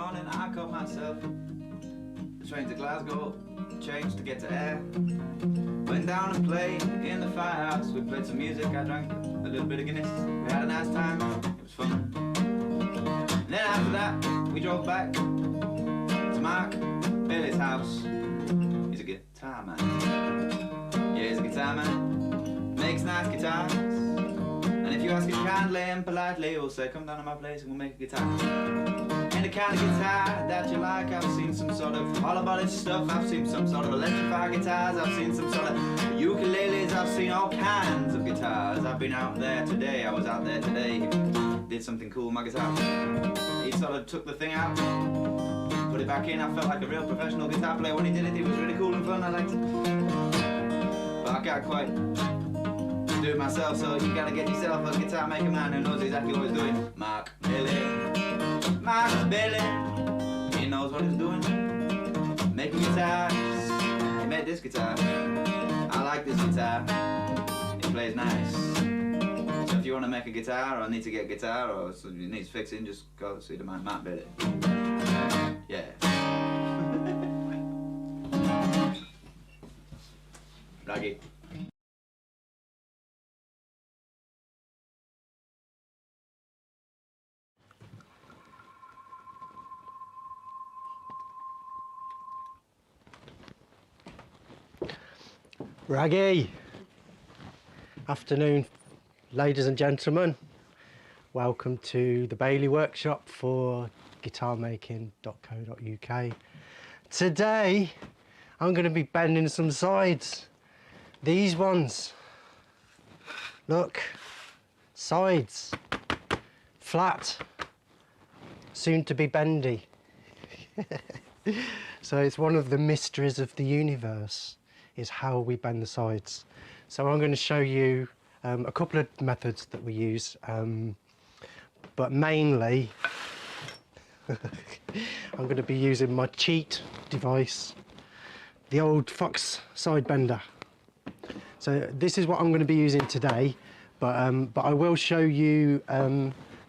morning I caught myself. The train to Glasgow, changed to get to Ayr. Went down and played in the firehouse. We played some music, I drank a little bit of Guinness. We had a nice time, it was fun. And then after that, we drove back to Mark Bailey's house. He's a guitar man. Yeah, he's a guitar man. Makes nice guitars. And if you ask him kindly and politely, he'll say, come down to my place and we'll make a guitar. And the kind of guitar that you like, I've seen some sort of hollow-bodied stuff, I've seen some sort of electrified guitars, I've seen some sort of ukuleles, I've seen all kinds of guitars. I've been out there today, I was out there today, did something cool with my guitar. He sort of took the thing out, put it back in. I felt like a real professional guitar player when he did it. It was really cool and fun, I liked it. But I can't quite do it myself, so you gotta get yourself a guitar maker man who knows exactly what he's doing. Mark Bailey, he knows what he's doing. Making guitars, he made this guitar. I like this guitar, it plays nice. So if you want to make a guitar, or need to get a guitar, or it needs fixing, just go see the man Mark Bailey. Yeah. Raggy. Raggy! Afternoon, ladies and gentlemen. Welcome to the Bailey workshop for guitarmaking.co.uk. Today I'm going to be bending some sides. These ones. Look, sides, flat, soon to be bendy. So it's one of the mysteries of the universe, is how we bend the sides. So I'm going to show you a couple of methods that we use, but mainly I'm going to be using my cheat device, the old Fox side bender. So this is what I'm going to be using today, but I will show you,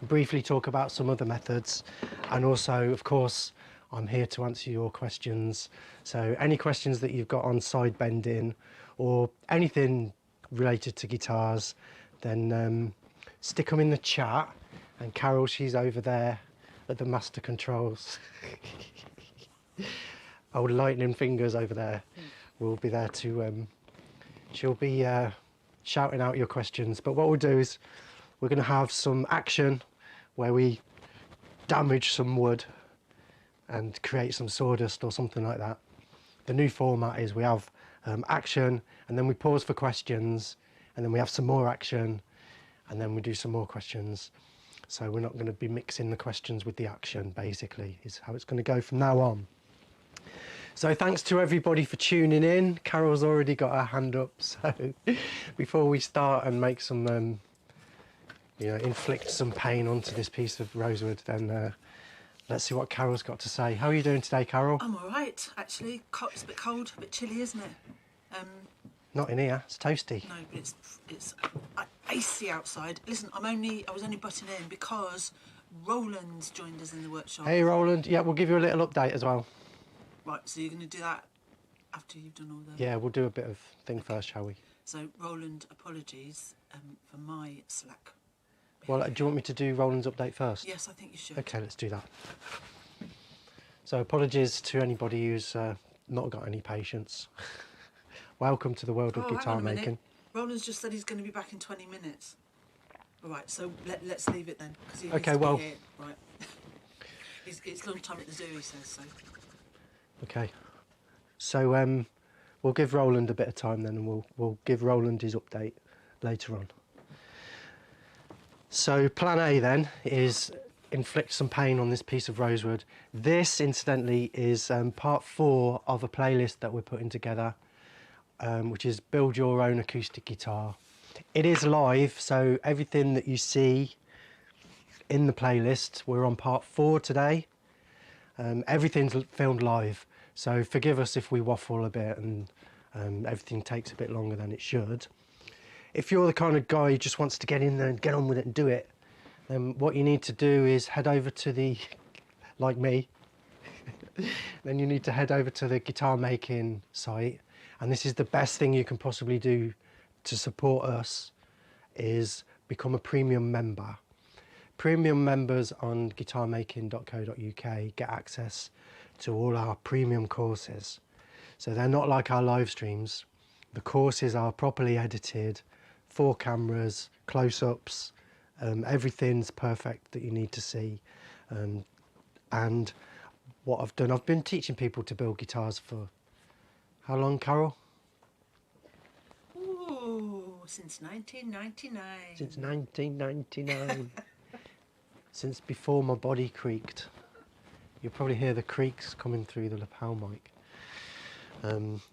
briefly talk about some other methods, and also, of course, I'm here to answer your questions. So any questions that you've got on side bending or anything related to guitars, then stick them in the chat, and Carol, she's over there at the master controls. Old lightning fingers over there will be there to, she'll be shouting out your questions. But what we'll do is we're going to have some action where we damage some wood and create some sawdust or something like that. The new format is we have action, and then we pause for questions, and then we have some more action, and then we do some more questions. So we're not going to be mixing the questions with the action, basically, is how it's going to go from now on. So thanks to everybody for tuning in. Carol's already got her hand up, so before we start and make some, you know, inflict some pain onto this piece of rosewood, then let's see what Carol's got to say. How are you doing today, Carol? I'm all right, actually. It's a bit cold, a bit chilly, isn't it? Not in here. It's toasty. No, but it's icy outside. Listen, I was only butting in because Roland's joined us in the workshop. Hey, Roland. Yeah, we'll give you a little update as well. Right, so you're going to do that after you've done all the... Yeah, we'll do a bit of thing first, shall we? So, Roland, apologies for my slack. Well, do you want me to do Roland's update first? Yes, I think you should. Okay, let's do that. So apologies to anybody who's not got any patience. Welcome to the world of guitar making. Roland's just said he's going to be back in 20 minutes. All right, so let's leave it then. He okay, well... Here. Right. It's lunchtime at the zoo, he says, so... Okay. So we'll give Roland a bit of time then, and we'll give Roland his update later on. So plan A then is inflict some pain on this piece of rosewood. This, incidentally, is part 4 of a playlist that we're putting together, which is Build Your Own Acoustic Guitar. It is live, so everything that you see in the playlist, we're on part 4 today. Everything's filmed live, so forgive us if we waffle a bit and everything takes a bit longer than it should. If you're the kind of guy who just wants to get in there and get on with it and do it, then what you need to do is head over to the, like me, then you need to head over to the guitar making site. And this is the best thing you can possibly do to support us, is become a premium member. Premium members on guitarmaking.co.uk get access to all our premium courses. So they're not like our live streams. The courses are properly edited, 4 cameras, close-ups, everything's perfect that you need to see. And what I've done, I've been teaching people to build guitars for how long, Carol? Ooh, since 1999. Since 1999. Since before my body creaked. You'll probably hear the creaks coming through the lapel mic.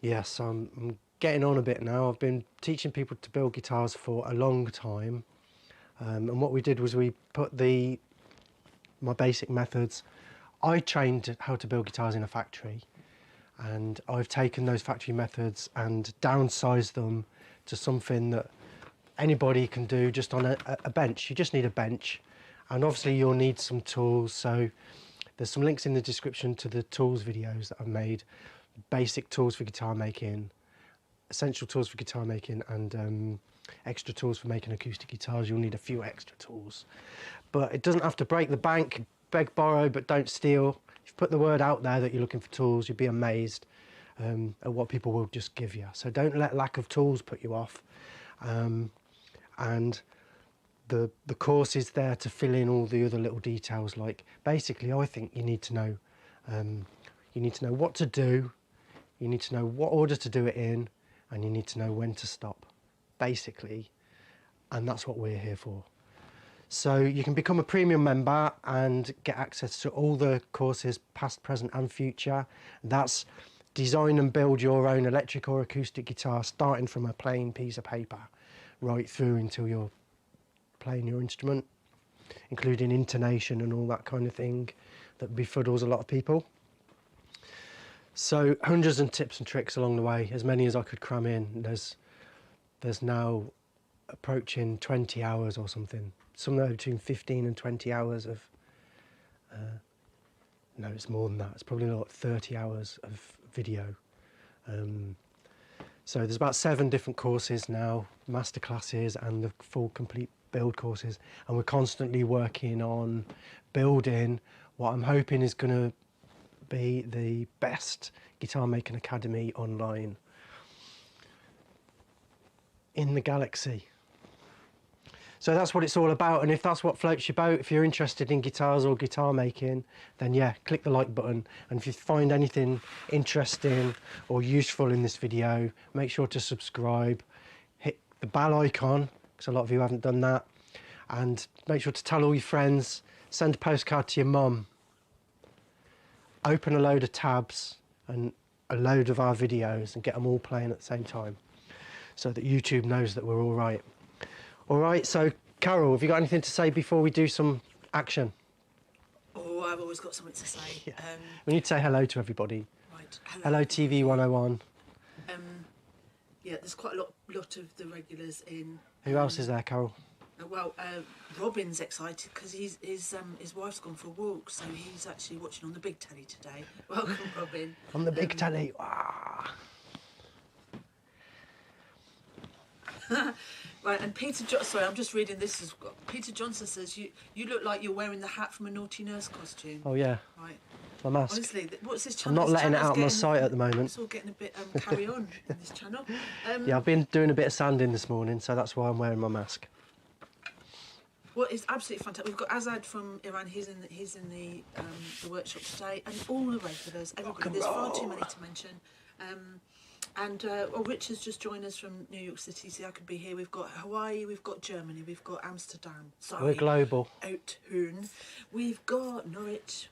Yes, I'm getting on a bit now. I've been teaching people to build guitars for a long time. And what we did was we put my basic methods. I trained how to build guitars in a factory, and I've taken those factory methods and downsized them to something that anybody can do just on a bench. You just need a bench, and obviously you'll need some tools. So there's some links in the description to the tools videos that I've made. Basic tools for guitar making, essential tools for guitar making, and extra tools for making acoustic guitars. You'll need a few extra tools, but it doesn't have to break the bank. Beg, borrow, but don't steal. If you put the word out there that you're looking for tools, you'd be amazed at what people will just give you. So don't let lack of tools put you off. And the course is there to fill in all the other little details. Like, basically, I think you need to know what to do, you need to know what order to do it in, and you need to know when to stop, basically. And that's what we're here for. So you can become a premium member and get access to all the courses, past, present and future. That's design and build your own electric or acoustic guitar, starting from a plain piece of paper right through until you're playing your instrument, including intonation and all that kind of thing that befuddles a lot of people. So hundreds of tips and tricks along the way, as many as I could cram in. There's now approaching 20 hours or something. Somewhere between 15 and 20 hours of, no, it's more than that. It's probably like 30 hours of video. So there's about 7 different courses now, masterclasses and the full complete build courses. And we're constantly working on building what I'm hoping is going to be the best guitar making academy online in the galaxy. So that's what it's all about, and if that's what floats your boat, if you're interested in guitars or guitar making, then yeah, click the like button. And if you find anything interesting or useful in this video, make sure to subscribe, hit the bell icon, because a lot of you haven't done that, and make sure to tell all your friends, send a postcard to your mum, open a load of tabs and a load of our videos and get them all playing at the same time, so that YouTube knows that we're all right. All right, so Carol, have you got anything to say before we do some action? Oh, I've always got something to say. Yeah. We need to say hello to everybody. Right. Hello TV 101. Yeah, there's quite a lot of the regulars in. Who else is there, Carol? Robin's excited because his wife's gone for a walk, so he's actually watching on the big telly today. Welcome, Robin. On the big telly. Ah. Right, and sorry, I'm just reading this as well. Peter Johnson says you look like you're wearing the hat from a naughty nurse costume. Oh yeah. Right. My mask. Honestly, what's this I'm channel? not letting it out of my sight at the moment. It's all getting a bit carry on in this channel. Yeah, I've been doing a bit of sanding this morning, so that's why I'm wearing my mask. Well, it's absolutely fantastic. We've got Azad from Iran. He's in the workshop today, and all the regulars. Everybody. There's far too many to mention. Rich has just joined us from New York City, so I could be here. We've got Hawaii, we've got Germany, we've got Amsterdam. Sorry, we're global. Oudtshoorn. We've got Norwich,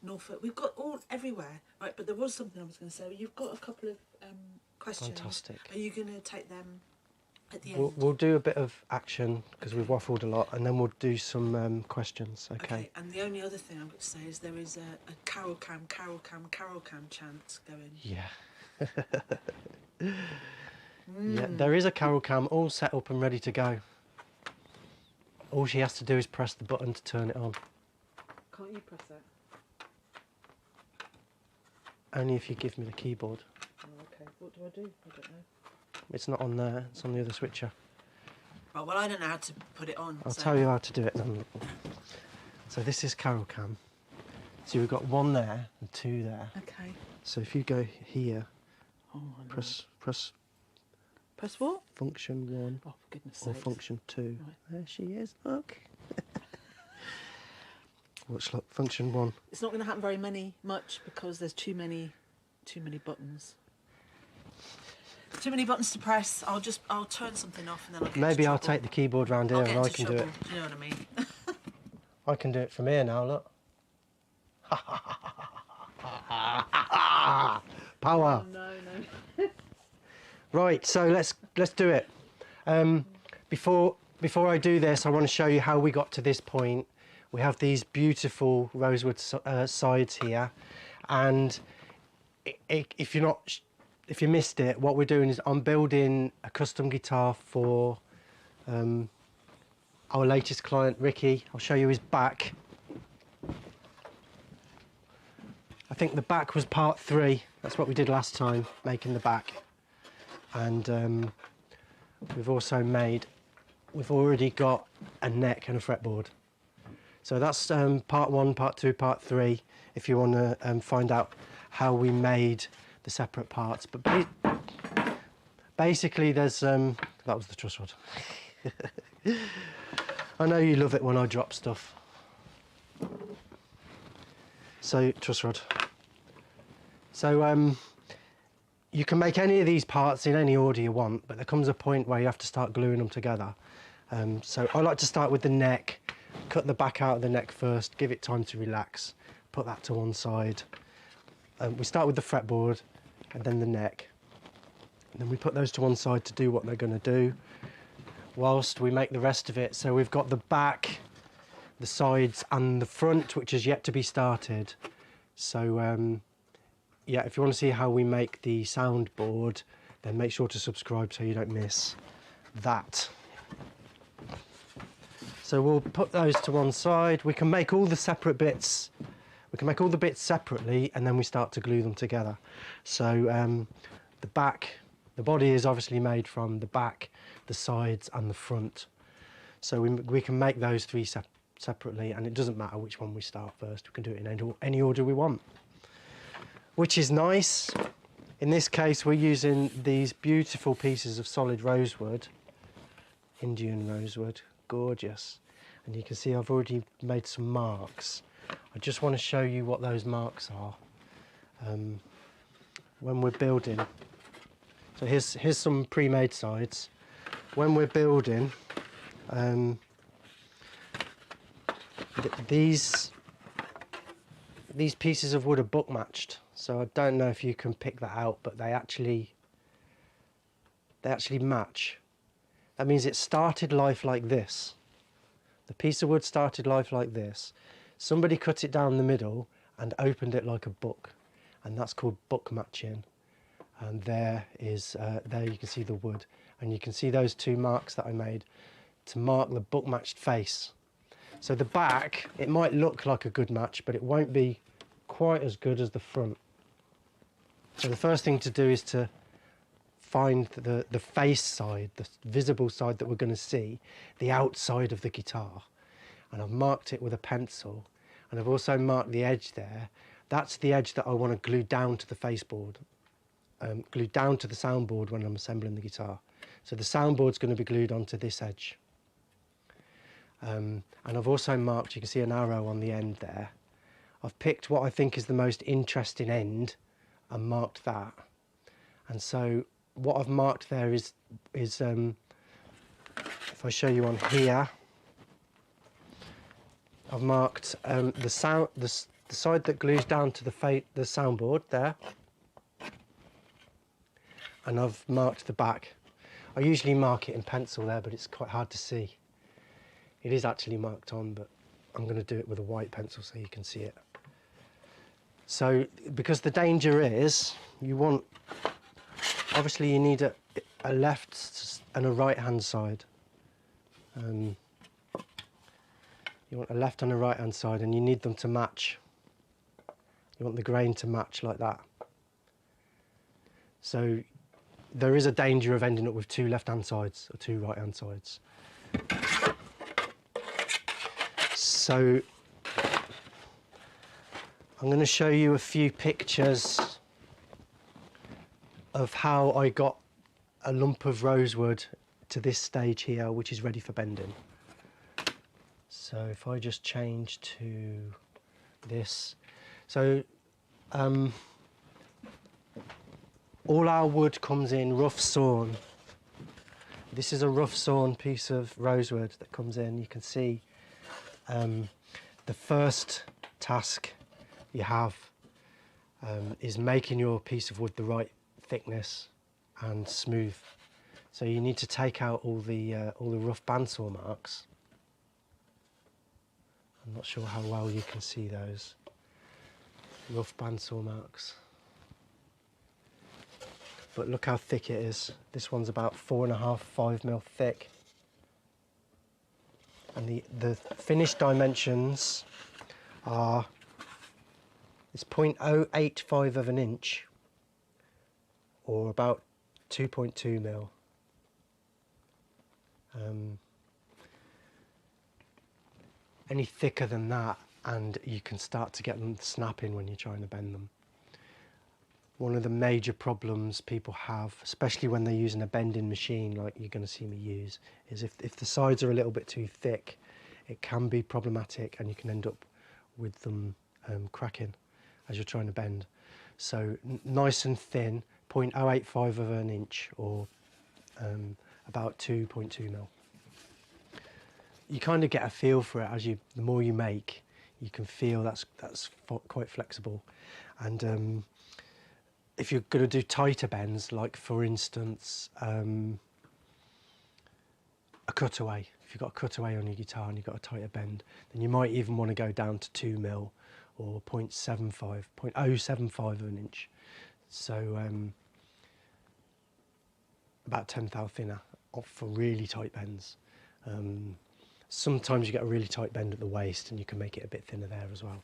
Norfolk. We've got all everywhere, right? But there was something I was going to say. You've got a couple of questions. Fantastic. Are you going to take them at the end? We'll do a bit of action because we've waffled a lot, and then we'll do some questions. Okay. And the only other thing I'm going to say is there is a Carol Cam chant going. Yeah. Yeah, there is a Carol Cam all set up and ready to go. All she has to do is press the button to turn it on. Can't you press that? only if you give me the keyboard. Oh, okay. What do I do? I don't know. It's not on there, it's on the other switcher. Oh, well, I don't know how to put it on. I'll so. tell you how to do it then. So this is Carol Cam. So we've got 1 there and 2 there. Okay. So if you go here, Oh, press Press what? function 1 Oh, for goodness or sake. function 2. Right. There she is, look. Watch, look, function 1. It's not going to happen much because there's too many buttons. Too many buttons to press. I'll turn something off and then I'll get Maybe into I'll trouble. take the keyboard round here I'll and get I into can do it. trouble. Do you know what I mean? I can do it from here now, look. Power. Oh, no. Right, so let's do it. Before I do this, I want to show you how we got to this point. We have these beautiful rosewood sides here, and if you missed it, what we're doing is I'm building a custom guitar for our latest client, Ricky. I'll show you his back. I think the back was part 3. That's what we did last time, making the back. And we've already got a neck and a fretboard. So that's part 1, part 2, part 3, if you want to find out how we made the separate parts. But basically there's, that was the truss rod. I know you love it when I drop stuff. So, truss rod. So you can make any of these parts in any order you want, but there comes a point where you have to start gluing them together. So I like to start with the neck, cut the back out of the neck first, give it time to relax, put that to one side. We start with the fretboard and then the neck. And then we put those to one side to do what they're going to do, whilst we make the rest of it. So we've got the back, the sides and the front, which is yet to be started. So yeah, if you want to see how we make the soundboard, then make sure to subscribe so you don't miss that. So we'll put those to one side. We can make all the separate bits. We can make all the bits separately and then we start to glue them together. So the back, the body is obviously made from the back, the sides and the front. So we can make those 3 separately, and it doesn't matter which one we start first. We can do it in any order we want, which is nice. In this case, we're using these beautiful pieces of solid rosewood, Indian rosewood, gorgeous. And you can see I've already made some marks. I just want to show you what those marks are when we're building. So here's some pre-made sides. When we're building, these pieces of wood are book matched. So I don't know if you can pick that out, but they actually match. That means it started life like this. The piece of wood started life like this. Somebody cut it down the middle and opened it like a book, and that's called book matching. And there you can see the wood, and you can see those 2 marks that I made to mark the book matched face. So the back, it might look like a good match, but it won't be quite as good as the front. So the first thing to do is to find the face side, the visible side that we're going to see, the outside of the guitar. And I've marked it with a pencil, and I've also marked the edge there. That's the edge that I want to glue down to the faceboard, glue down to the soundboard when I'm assembling the guitar. So the soundboard's going to be glued onto this edge. And I've also marked, you can see an arrow on the end there. I've picked what I think is the most interesting end and marked that. And so what I've marked there is if I show you on here, I've marked the side that glues down to the soundboard there, and I've marked the back. I usually mark it in pencil there, but it's quite hard to see. It is actually marked on, but I'm going to do it with a white pencil so you can see it. So, because the danger is, obviously you need a left and a right hand side. You want a left and a right hand side, and you need them to match. You want the grain to match like that. So there is a danger of ending up with 2 left-hand sides or 2 right-hand sides. So I'm going to show you a few pictures of how I got a lump of rosewood to this stage here, which is ready for bending. So if I just change to this, so all our wood comes in rough sawn. This is a rough sawn piece of rosewood that comes in. You can see the first task you have is making your piece of wood the right thickness and smooth. So you need to take out all the rough bandsaw marks. I'm not sure how well you can see those rough bandsaw marks, but look how thick it is. This one's about 4.5, 5 mil thick, and the finished dimensions are, it's 0.085 of an inch, or about 2.2 mil. Any thicker than that and you can start to get them snapping when you're trying to bend them. One of the major problems people have, especially when they're using a bending machine like you're going to see me use, is if the sides are a little bit too thick, it can be problematic and you can end up with them cracking as you're trying to bend. So nice and thin, 0.085 of an inch, or about 2.2 mil. You kind of get a feel for it as the more you make, you can feel that's quite flexible. And if you're going to do tighter bends, like for instance a cutaway, if you've got a cutaway on your guitar and you've got a tighter bend, then you might even want to go down to 2 mil or 0.075 of an inch. So about 10th thou thinner for really tight bends. Sometimes you get a really tight bend at the waist and you can make it a bit thinner there as well.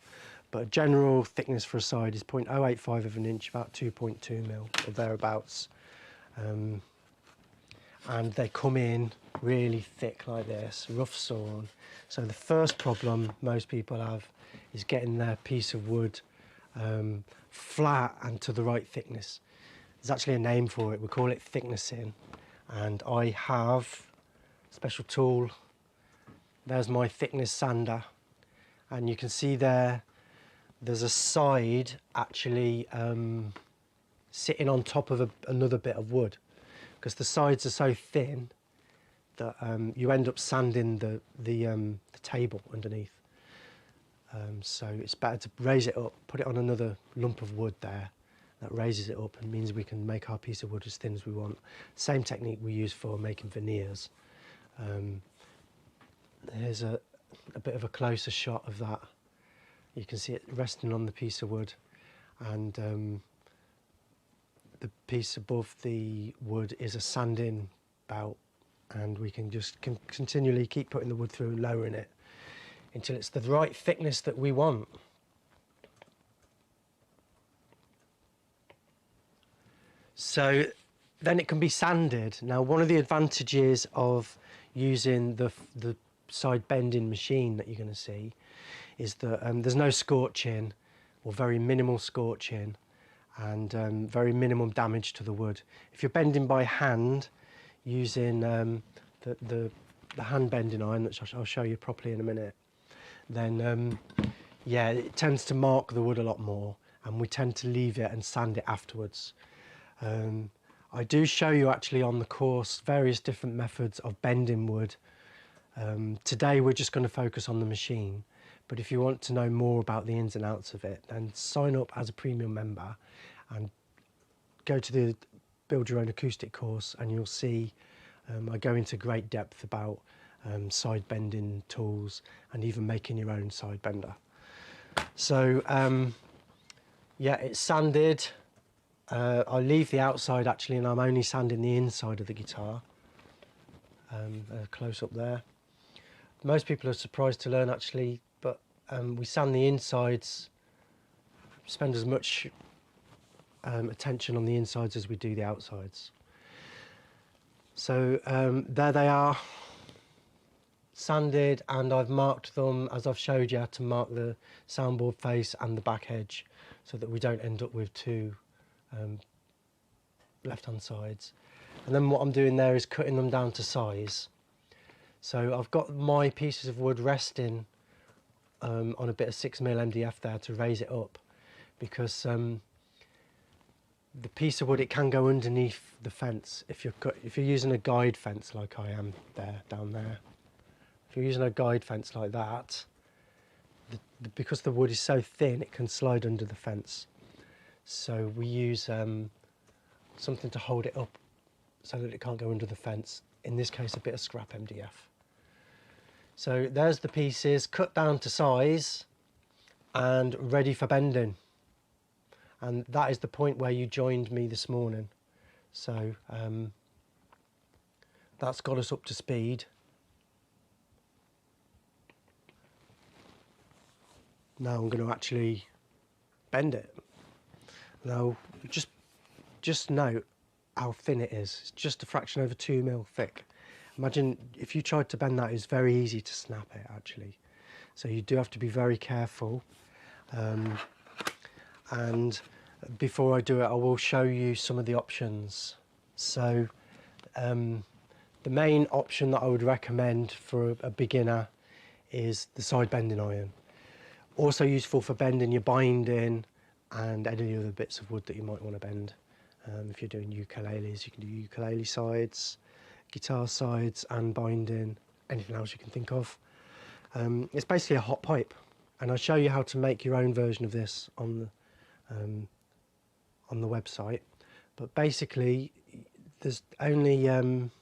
But a general thickness for a side is 0.085 of an inch, about 2.2 mil or thereabouts. And they come in really thick like this, rough sawn. So the first problem most people have is getting their piece of wood flat and to the right thickness. There's actually a name for it, we call it thicknessing. And I have a special tool. There's my thickness sander, and you can see there's a side actually sitting on top of another bit of wood, because the sides are so thin that you end up sanding the table underneath. So it's better to raise it up, put it on another lump of wood there that raises it up and means we can make our piece of wood as thin as we want. Same technique we use for making veneers. Here's a bit of a closer shot of that. You can see it resting on the piece of wood, and the piece above the wood is a sanding bout, and we can just continually keep putting the wood through, lowering it until it's the right thickness that we want. So then it can be sanded. Now, one of the advantages of using the side bending machine that you're going to see is that there's no scorching, or very minimal scorching, and very minimum damage to the wood. If you're bending by hand using the hand bending iron, which I'll show you properly in a minute, then yeah, it tends to mark the wood a lot more, and we tend to leave it and sand it afterwards. I do show you actually on the course various different methods of bending wood. Today we're just going to focus on the machine, but if you want to know more about the ins and outs of it, then sign up as a premium member and go to the Build Your Own Acoustic course, and you'll see I go into great depth about side bending tools and even making your own side bender. So yeah, it's sanded. I leave the outside actually, and I'm only sanding the inside of the guitar. Close up there. Most people are surprised to learn actually, but we sand the insides, spend as much attention on the insides as we do the outsides. So there they are, sanded, and I've marked them as I've showed you, to mark the soundboard face and the back edge so that we don't end up with two left-hand sides. And then what I'm doing there is cutting them down to size. So I've got my pieces of wood resting on a bit of 6mm MDF there to raise it up, because the piece of wood, it can go underneath the fence if you're using a guide fence like I am down there. If you're using a guide fence like that, because the wood is so thin, it can slide under the fence. So we use something to hold it up so that it can't go under the fence. In this case, a bit of scrap MDF. So there's the pieces cut down to size and ready for bending. And that is the point where you joined me this morning. So that's got us up to speed. Now I'm going to actually bend it. Now just note how thin it is. It's just a fraction over 2mm thick. Imagine if you tried to bend that, it's very easy to snap it actually. So you do have to be very careful. And before I do it, I will show you some of the options. So the main option that I would recommend for a beginner is the side bending iron. Also useful for bending your binding and any other bits of wood that you might want to bend. If you're doing ukuleles, you can do ukulele sides, guitar sides and binding, anything else you can think of. It's basically a hot pipe, and I'll show you how to make your own version of this on the website. But basically there's only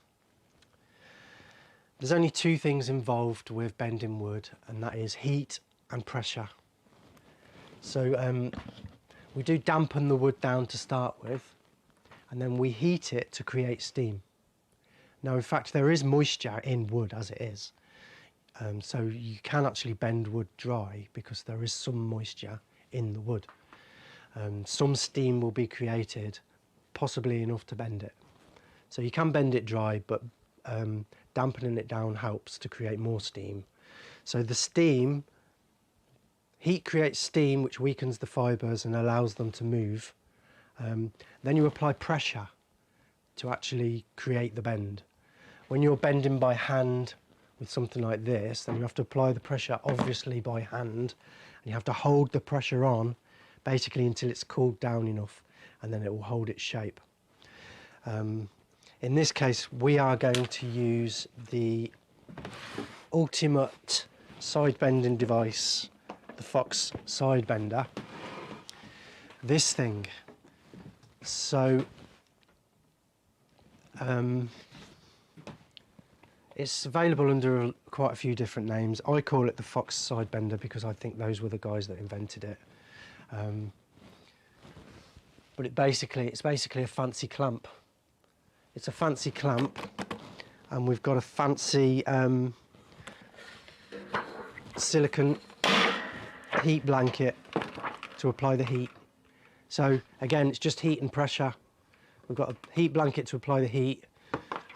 two things involved with bending wood, and that is heat and pressure. So we do dampen the wood down to start with, and then we heat it to create steam. Now in fact there is moisture in wood as it is, so you can actually bend wood dry because there is some moisture in the wood. Some steam will be created, possibly enough to bend it. So you can bend it dry, but dampening it down helps to create more steam. So the steam, heat creates steam which weakens the fibres and allows them to move. Then you apply pressure to actually create the bend. When you're bending by hand with something like this, then you have to apply the pressure obviously by hand, and you have to hold the pressure on basically until it's cooled down enough, and then it will hold its shape. In this case we are going to use the ultimate side bending device, the Fox side bender, this thing. So it's available under quite a few different names. I call it the Fox side bender because I think those were the guys that invented it. But it's basically a fancy clamp. It's a fancy clamp, and we've got a fancy silicone heat blanket to apply the heat. So again, it's just heat and pressure. We've got a heat blanket to apply the heat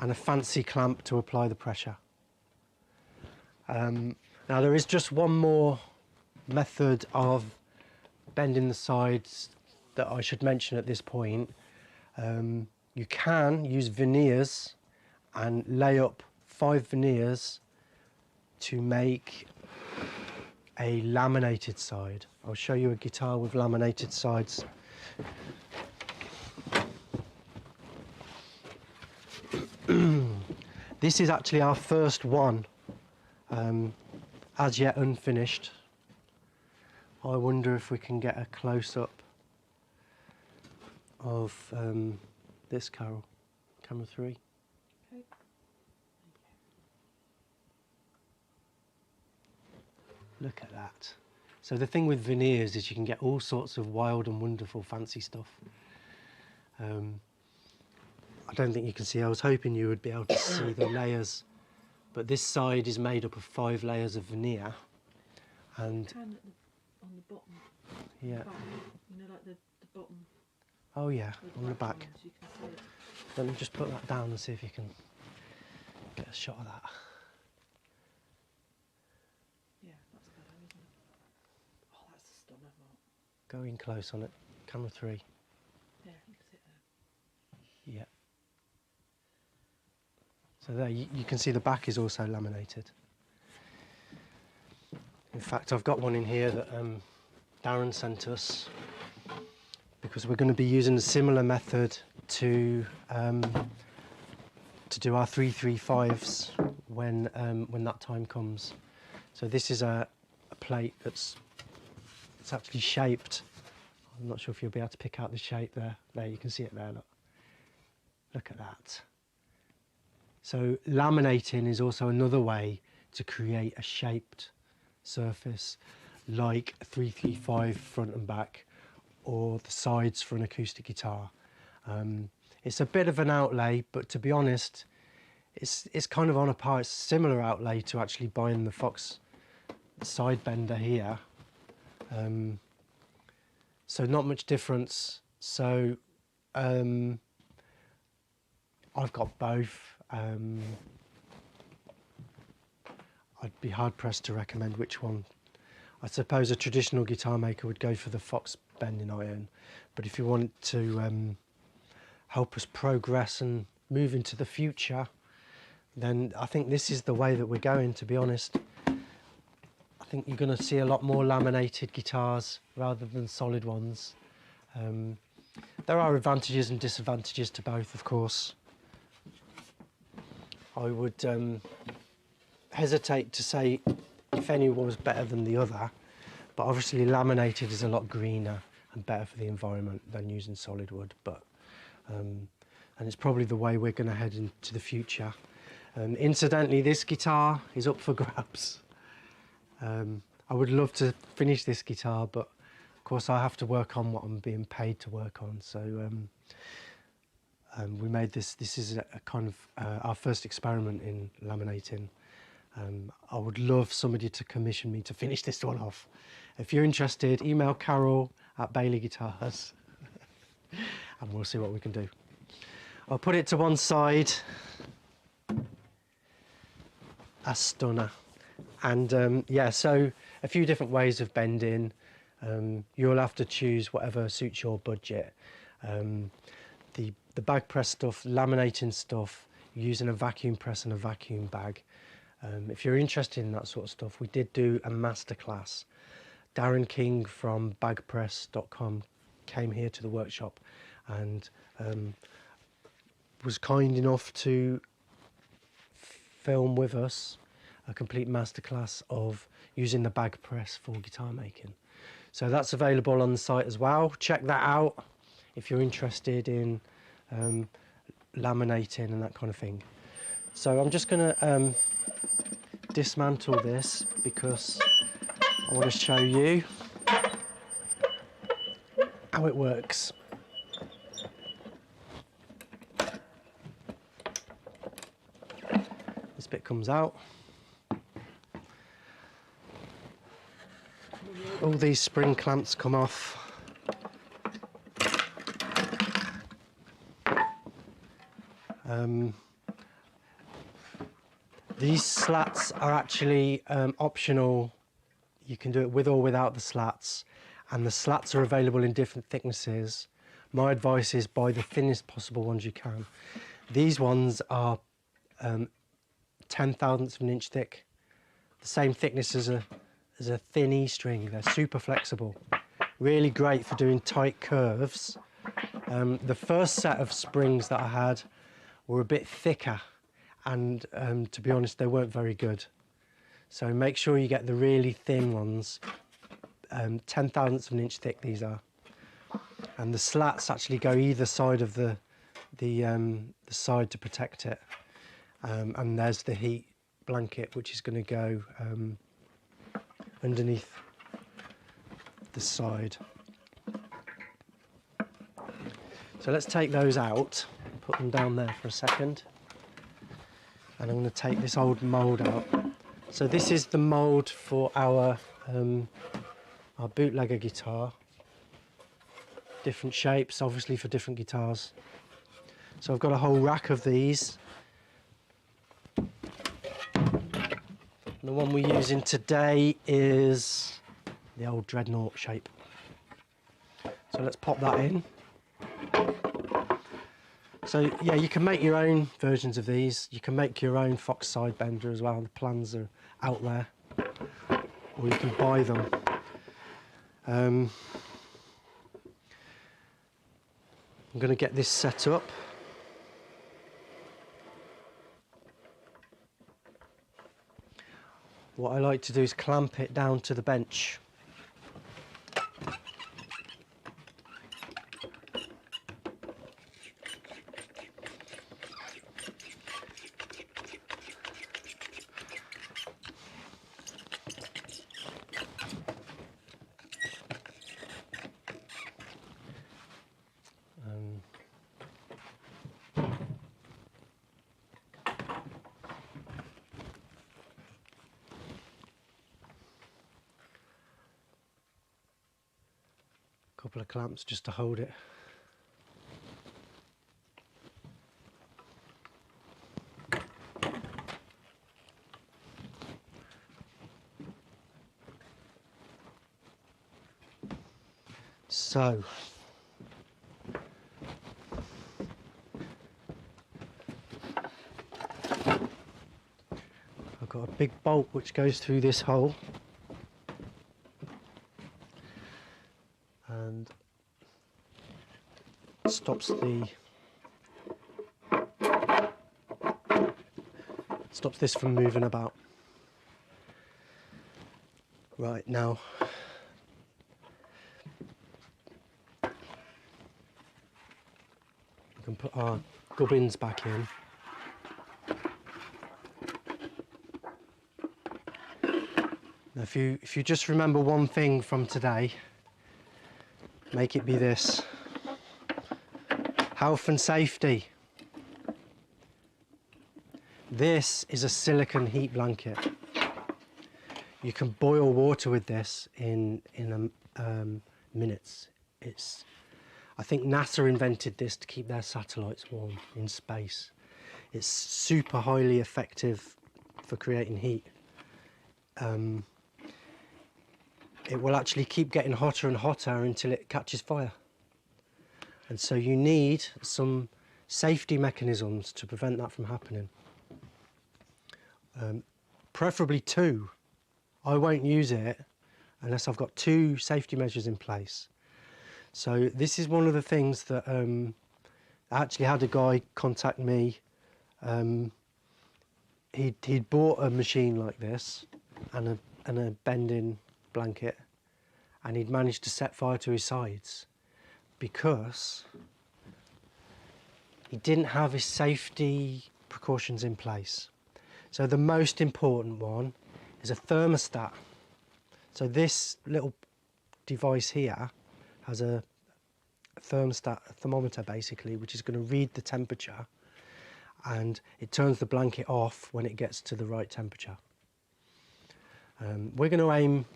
and a fancy clamp to apply the pressure. Now there is just one more method of bending the sides that I should mention at this point. You can use veneers and lay up 5 veneers to make a laminated side. I'll show you a guitar with laminated sides. This is actually our first one, as yet unfinished. I wonder if we can get a close-up of this, Carol. Camera 3. Okay. Look at that. So the thing with veneers is you can get all sorts of wild and wonderful fancy stuff. I don't think you can see. I was hoping you would be able to see the layers, but this side is made up of 5 layers of veneer, and On the bottom. yeah. You know, like the bottom. Oh yeah, on the back. ones, you can see it. Let me just put that down and see if you can get a shot of that. Yeah, that's better, isn't it? Oh, that's a stunner, Mark. Go in close on it. Camera 3. Yeah, you can see it there. Yeah. So there, you can see the back is also laminated. In fact, I've got one in here that Darren sent us because we're going to be using a similar method to do our 335s when that time comes. So this is a plate it's actually shaped. I'm not sure if you'll be able to pick out the shape there. There, you can see it there. Look at that. So laminating is also another way to create a shaped surface like a 335 front and back or the sides for an acoustic guitar. It's a bit of an outlay, but to be honest, it's kind of on a par. It's a similar outlay to actually buying the Fox side bender here. So not much difference. So I've got both. I'd be hard pressed to recommend which one. I suppose a traditional guitar maker would go for the Fox bending iron, but if you want to help us progress and move into the future, then I think this is the way that we're going, to be honest. I think you're going to see a lot more laminated guitars rather than solid ones. There are advantages and disadvantages to both, of course. I would hesitate to say if any one was better than the other, but obviously laminated is a lot greener and better for the environment than using solid wood. But and it's probably the way we're going to head into the future. Incidentally, this guitar is up for grabs. I would love to finish this guitar, but of course I have to work on what I'm being paid to work on. So we made this. This is a kind of our first experiment in laminating. I would love somebody to commission me to finish this one off. If you're interested, email Carol at Bailey Guitars and we'll see what we can do. I'll put it to one side. A stunner. And yeah, so a few different ways of bending. You'll have to choose whatever suits your budget. The bag press stuff, laminating stuff, using a vacuum press and a vacuum bag. If you're interested in that sort of stuff, we did do a masterclass. Darren King from bagpress.com came here to the workshop and was kind enough to film with us a complete masterclass of using the bag press for guitar making. So that's available on the site as well. Check that out if you're interested in laminating and that kind of thing. So I'm just going to dismantle this because I want to show you how it works. This bit comes out. All these spring clamps come off. These slats are actually optional. You can do it with or without the slats, and the slats are available in different thicknesses. My advice is buy the thinnest possible ones you can. These ones are 0.1 of an inch thick, the same thickness as a thin E string. They're super flexible, really great for doing tight curves. The first set of springs that I had were a bit thicker, and to be honest, they weren't very good. So make sure you get the really thin ones. 0.1 of an inch thick these are, and the slats actually go either side of the side to protect it. And there's the heat blanket, which is going to go underneath the side. So let's take those out, put them down there for a second, and I'm going to take this old mould out. So this is the mould for our bootlegger guitar. different shapes, obviously for different guitars. So I've got a whole rack of these. And the one we're using today is the old Dreadnought shape. So let's pop that in. So yeah, you can make your own versions of these. You can make your own Fox Sidebender as well. The plans are out there, or you can buy them. I'm going to get this set up. What I like to do is clamp it down to the bench. Couple of clamps just to hold it. So I've got a big bolt which goes through this hole. And stops this from moving about. Right, now we can put our gubbins back in. Now if you just remember one thing from today, make it be this: health and safety. This is a silicone heat blanket. You can boil water with this in minutes. I think NASA invented this to keep their satellites warm in space. It's super highly effective for creating heat. It will actually keep getting hotter and hotter until it catches fire. And so you need some safety mechanisms to prevent that from happening. Preferably two. I won't use it unless I've got two safety measures in place. So this is one of the things that I actually had a guy contact me. He'd bought a machine like this and a bending blanket, and he'd managed to set fire to his sides because he didn't have his safety precautions in place. So the most important one is a thermostat. So this little device here has a thermostat, a thermometer basically, which is going to read the temperature, and it turns the blanket off when it gets to the right temperature. We're going to aim,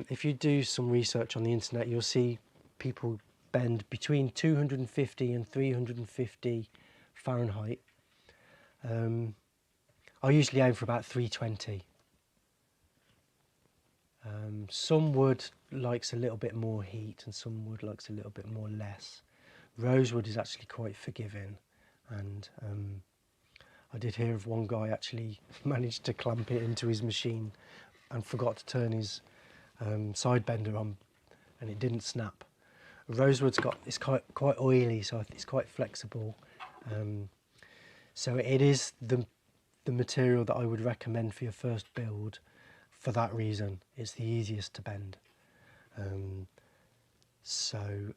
if you do some research on the internet, you'll see people bend between 250 and 350 Fahrenheit. I usually aim for about 320. Some wood likes a little bit more heat and some wood likes a little bit more less. Rosewood is actually quite forgiving, and I did hear of one guy actually managed to clamp it into his machine and forgot to turn his side bender on, and it didn't snap. Rosewood's it's quite oily, so it's quite flexible. So it is the material that I would recommend for your first build for that reason. It's the easiest to bend. Some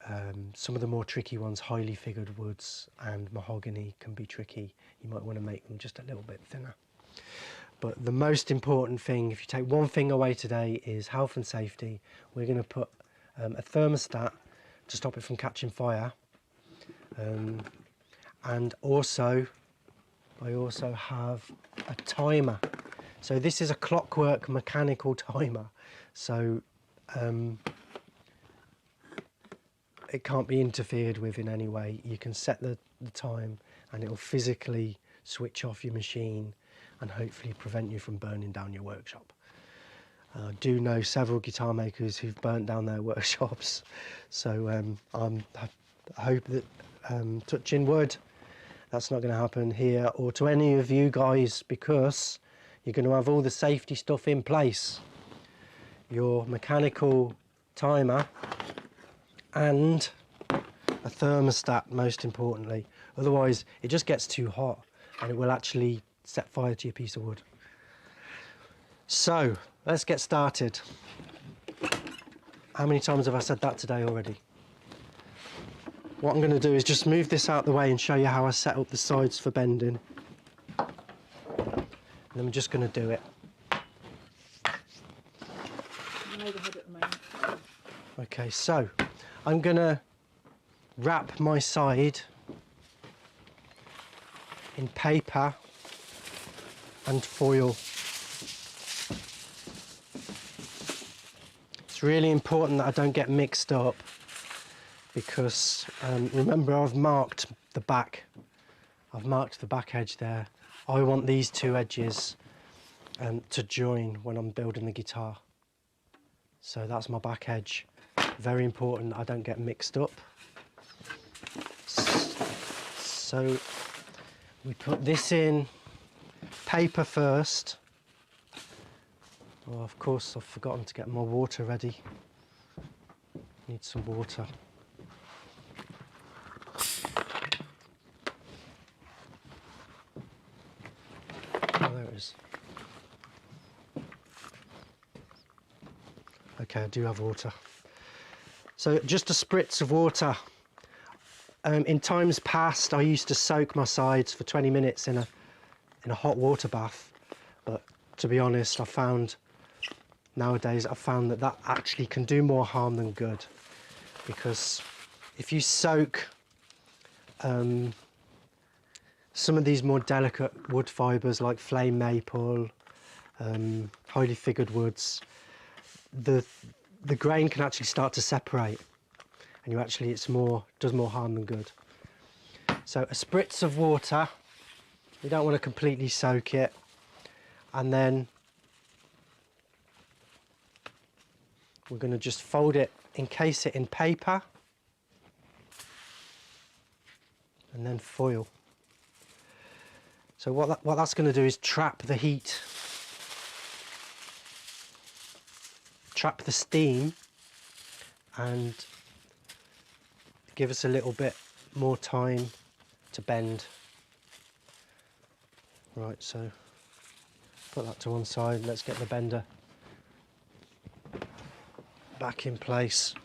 of the more tricky ones, highly figured woods and mahogany, can be tricky. You might want to make them just a little bit thinner. But the most important thing, if you take one thing away today, is health and safety. We're going to put a thermostat to stop it from catching fire. And also, I also have a timer. So this is a clockwork mechanical timer. So it can't be interfered with in any way. You can set the time and it'll physically switch off your machine and hopefully prevent you from burning down your workshop. I do know several guitar makers who've burnt down their workshops, so I hope that, touching wood, that's not going to happen here or to any of you guys, because you're going to have all the safety stuff in place. Your mechanical timer and a thermostat, most importantly. Otherwise, it just gets too hot and it will actually set fire to your piece of wood. So, let's get started. How many times have I said that today already? What I'm going to do is just move this out of the way and show you how I set up the sides for bending. And I'm just going to do it. Okay, so I'm going to wrap my side in paper and foil. It's really important that I don't get mixed up, because remember, I've marked the back. I've marked the back edge there. I want these two edges to join when I'm building the guitar. So that's my back edge. Very important I don't get mixed up. So we put this in paper first. Oh, of course, I've forgotten to get my water ready. Need some water. Oh, there it is. Okay, I do have water. So just a spritz of water. In times past, I used to soak my sides for 20 minutes in a hot water bath. But to be honest, nowadays I've found that actually can do more harm than good. Because if you soak some of these more delicate wood fibres like flame maple, highly figured woods, the grain can actually start to separate, and it does more harm than good. So a spritz of water. You don't want to completely soak it, and then we're going to just fold it, encase it in paper, and then foil. So what that's going to do is trap the heat, trap the steam, and give us a little bit more time to bend. Right, so put that to one side. Let's get the bender back in place.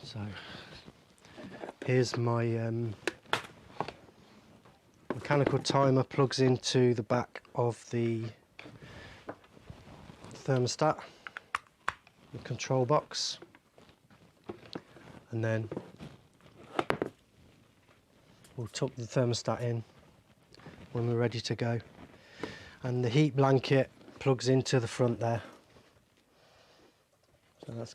So here's my mechanical timer, plugs into the back of the thermostat, the control box, and then we'll tuck the thermostat in when we're ready to go, and the heat blanket plugs into the front there, so that's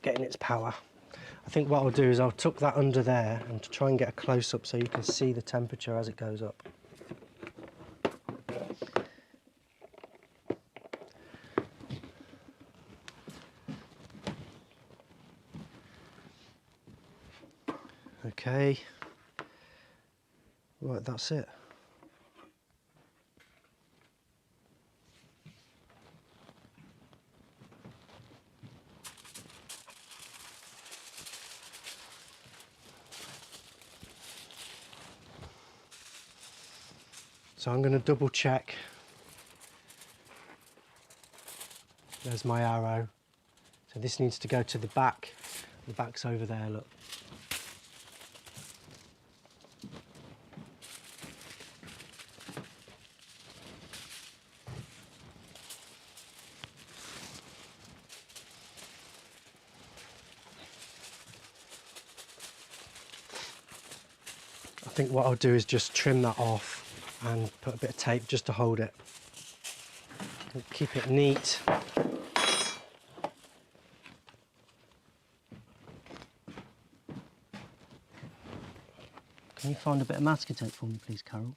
getting its power. I think what I'll do is I'll tuck that under there and to try and get a close-up so you can see the temperature as it goes up. Okay, right, that's it. So I'm going to double check. There's my arrow. So this needs to go to the back. The back's over there, look. I think what I'll do is just trim that off and put a bit of tape just to hold it. We'll keep it neat. Can you find a bit of masking tape for me, please, Carol?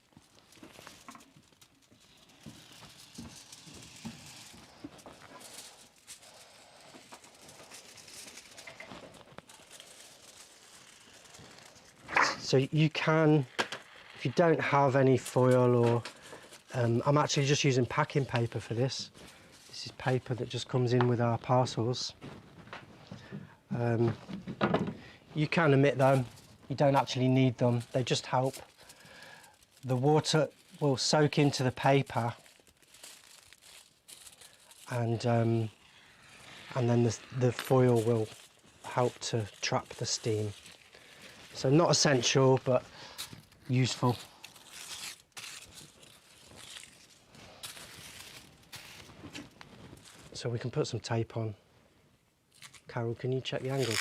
So you can, if you don't have any foil or, I'm actually just using packing paper for this. This is paper that just comes in with our parcels. You can omit them. You don't actually need them. They just help. The water will soak into the paper, and then the foil will help to trap the steam. So not essential, but useful. So we can put some tape on. Carol, can you check the angle?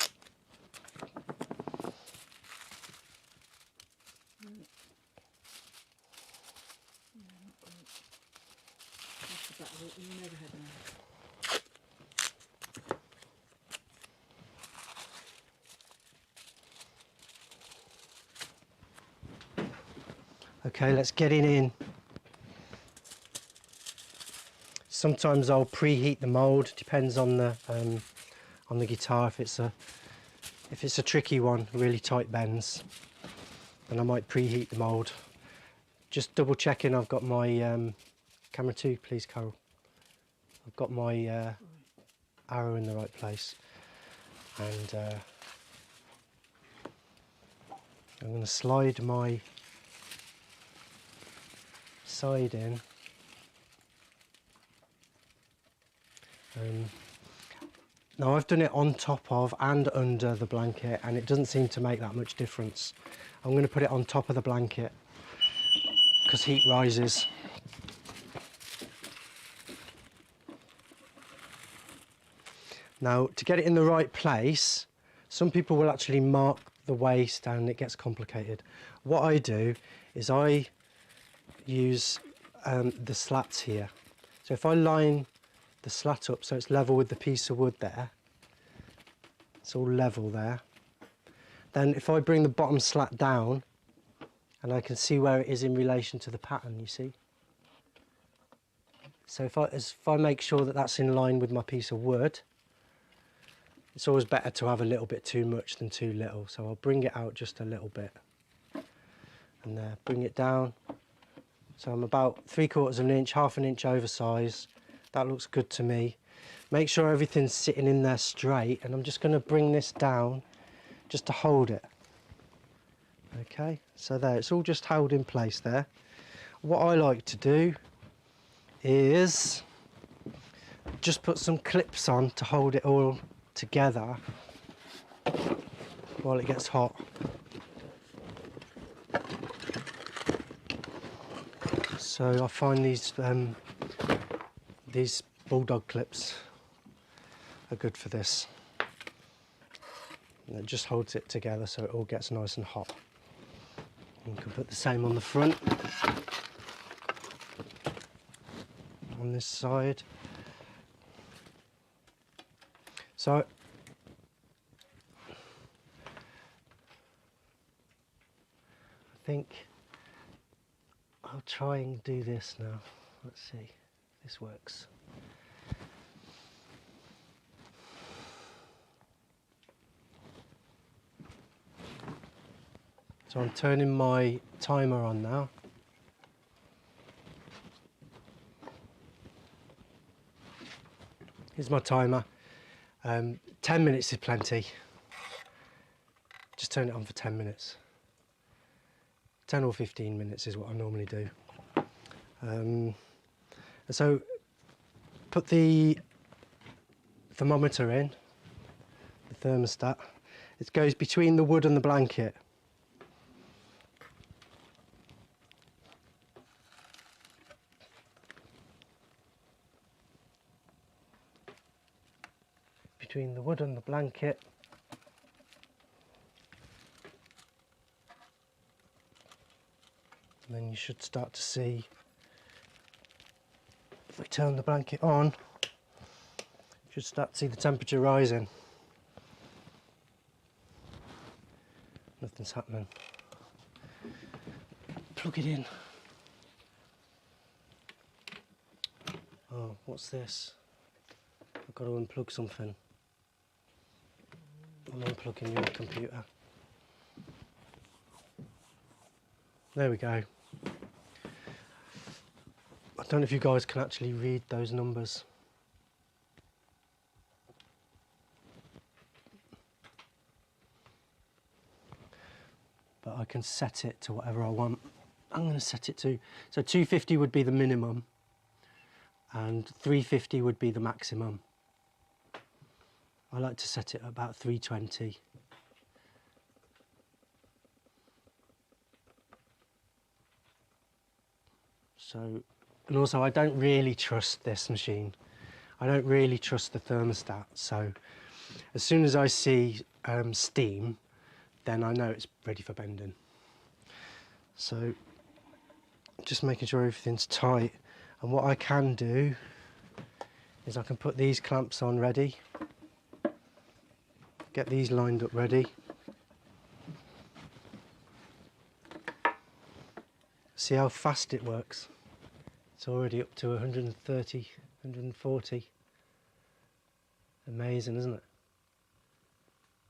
Okay, let's get it in. Sometimes I'll preheat the mould. Depends on the guitar. If it's a tricky one, really tight bends, then I might preheat the mould. Just double checking I've got my camera 2, please, Carol. I've got my arrow in the right place, and I'm going to slide my side in. Now I've done it on top of and under the blanket, and it doesn't seem to make that much difference. I'm going to put it on top of the blanket because heat rises. Now, to get it in the right place, some people will actually mark the waist and it gets complicated. What I do is I use the slats here. So if I line the slat up so it's level with the piece of wood there, it's all level there, then if I bring the bottom slat down, and I can see where it is in relation to the pattern, you see. So if I make sure that that's in line with my piece of wood, it's always better to have a little bit too much than too little. So I'll bring it out just a little bit, and bring it down. So I'm about 3/4 of an inch, half an inch oversize. That looks good to me. Make sure everything's sitting in there straight, and I'm just going to bring this down just to hold it. Okay, so there, it's all just held in place there. What I like to do is just put some clips on to hold it all together while it gets hot. So I find these bulldog clips are good for this. And it just holds it together so it all gets nice and hot. You can put the same on the front, on this side. So I think I'll try and do this now. Let's see if this works. So I'm turning my timer on now. Here's my timer. 10 minutes is plenty. Just turn it on for 10 minutes. 10 or 15 minutes is what I normally do. So put the thermometer in, the thermostat. It goes between the wood and the blanket. Between the wood and the blanket. And then you should start to see if we turn the blanket on, you should start to see the temperature rising. Nothing's happening. Plug it in. Oh, what's this? I've got to unplug something. I'm unplugging your computer. There we go. I don't know if you guys can actually read those numbers. But I can set it to whatever I want. I'm going to set it to, so 250 would be the minimum and 350 would be the maximum. I like to set it at about 320. So, and also I don't really trust this machine. I don't really trust the thermostat. So as soon as I see steam, then I know it's ready for bending. So just making sure everything's tight. And what I can do is I can put these clamps on ready, get these lined up ready. See how fast it works. It's already up to 130, 140. Amazing, isn't it?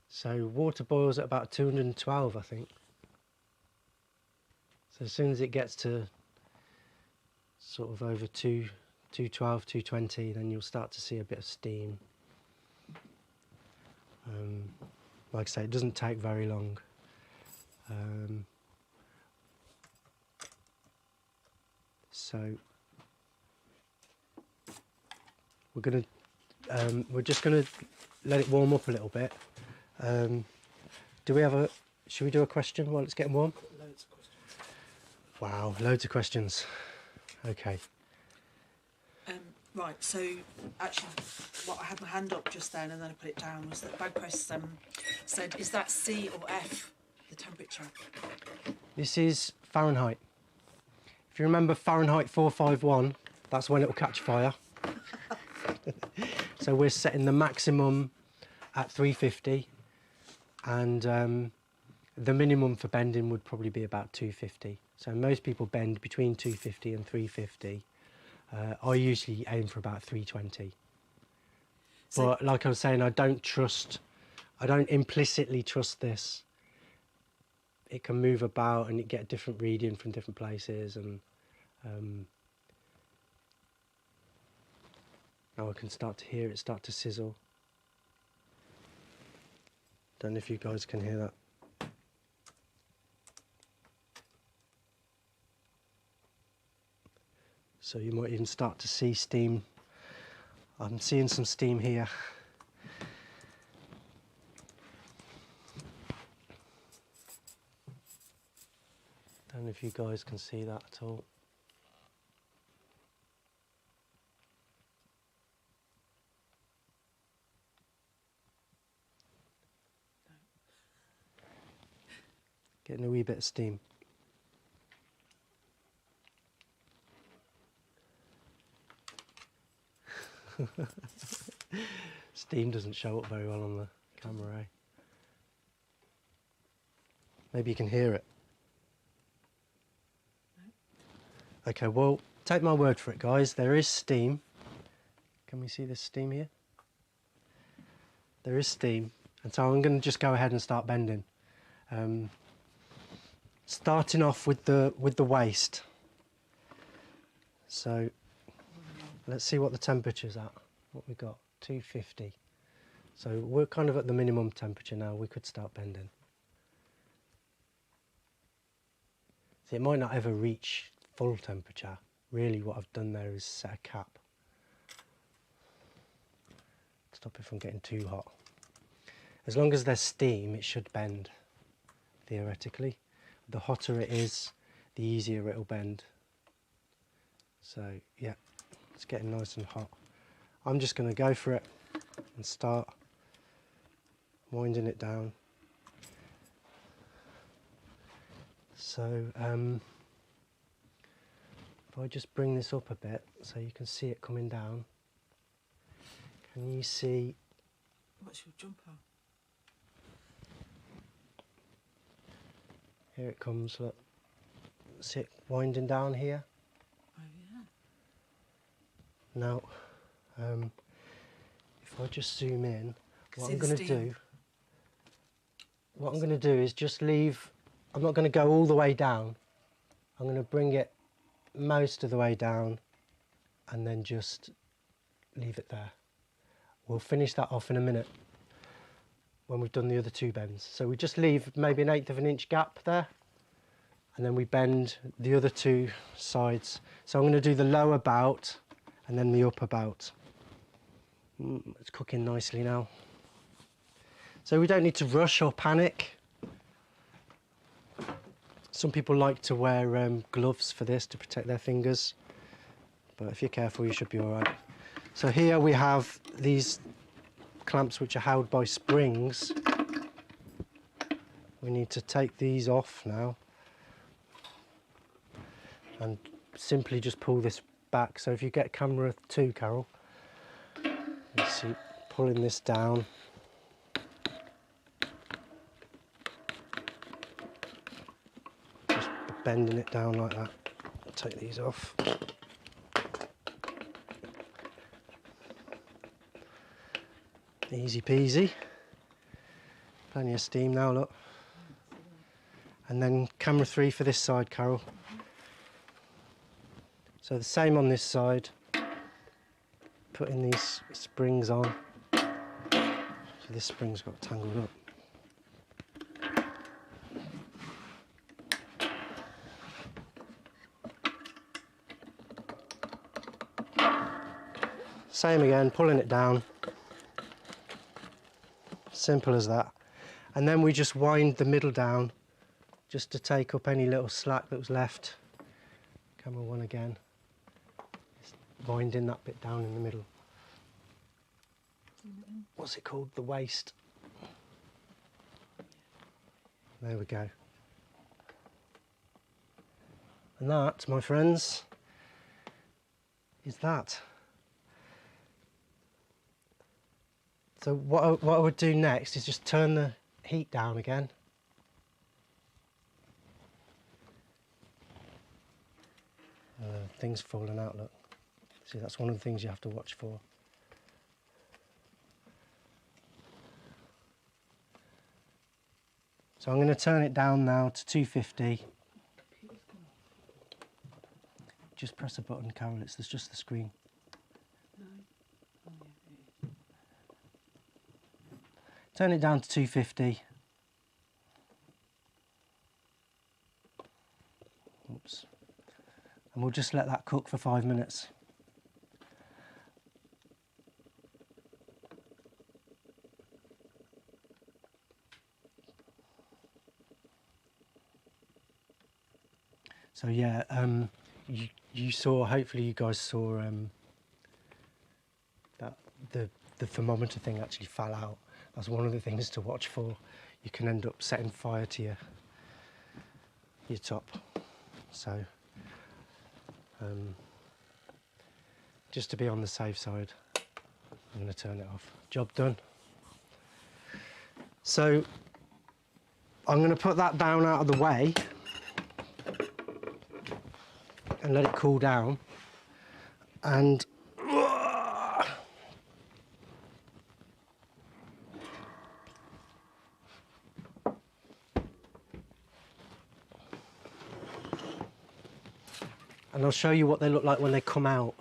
So water boils at about 212, I think. So as soon as it gets to sort of over 212, 220, then you'll start to see a bit of steam. Like I say, it doesn't take very long. So we're just gonna let it warm up a little bit. Should we do a question while it's getting warm? Loads of questions. Wow, loads of questions. Okay. Right, so actually what I had my hand up just then and then I put it down was that Bagpress said, is that C or F, the temperature? This is Fahrenheit. If you remember Fahrenheit 451, that's when it will catch fire. So we're setting the maximum at 350 and the minimum for bending would probably be about 250. So most people bend between 250 and 350. I usually aim for about 320. So, but like I was saying, I don't implicitly trust this. It can move about and you get a different reading from different places, and now I can start to hear it start to sizzle. Don't know if you guys can hear that. So you might even start to see steam. I'm seeing some steam here. Don't know if you guys can see that at all. Getting a wee bit of steam. Steam doesn't show up very well on the camera, eh? Maybe you can hear it. Okay, well, take my word for it, guys. There is steam. Can we see this steam here? There is steam, and so I'm going to just go ahead and start bending. Starting off with the waist. So let's see what the temperature's at. What we got? 250. So we're kind of at the minimum temperature now. We could start bending. See, it might not ever reach full temperature. Really what I've done there is set a cap. Stop it from getting too hot. As long as there's steam, it should bend, theoretically. The hotter it is, the easier it'll bend. So yeah, it's getting nice and hot. I'm just going to go for it and start winding it down. So if if I just bring this up a bit so you can see it coming down. Can you see? What's your jumper? Here it comes, look. See it winding down here? Oh yeah. Now, if I just zoom in, what See I'm the going to steam. do is just leave, I'm not going to go all the way down. I'm going to bring it most of the way down and then just leave it there. We'll finish that off in a minute when we've done the other two bends. So we just leave maybe 1/8 of an inch gap there, and then we bend the other two sides. So I'm going to do the lower bout and then the upper bout. It's cooking nicely now. So we don't need to rush or panic. Some people like to wear gloves for this to protect their fingers, but if you're careful you should be all right. So here we have these clamps which are held by springs. We need to take these off now and simply just pull this back. So if you get camera 2, Carol, you see pulling this down. Just bending it down like that. Take these off. Easy peasy. Plenty of steam now, look. And then camera 3 for this side, Carol. So the same on this side. Putting these springs on. So this spring's got tangled up. Same again, pulling it down. Simple as that. And then we just wind the middle down just to take up any little slack that was left. Camera 1 again. Just winding that bit down in the middle. What's it called? The waist. There we go. And that, my friends, is that. So what I would do next is just turn the heat down again. Things falling out, look. See, that's one of the things you have to watch for. So I'm going to turn it down now to 250. Just press a button, Carol, it's just the screen. Turn it down to 250. Oops. And we'll just let that cook for 5 minutes. So yeah, you saw, hopefully you guys saw that the thermometer thing actually fell out. That's one of the things to watch for. You can end up setting fire to your top. So just to be on the safe side, I'm going to turn it off. Job done. So I'm going to put that down out of the way and let it cool down. And I'll show you what they look like when they come out.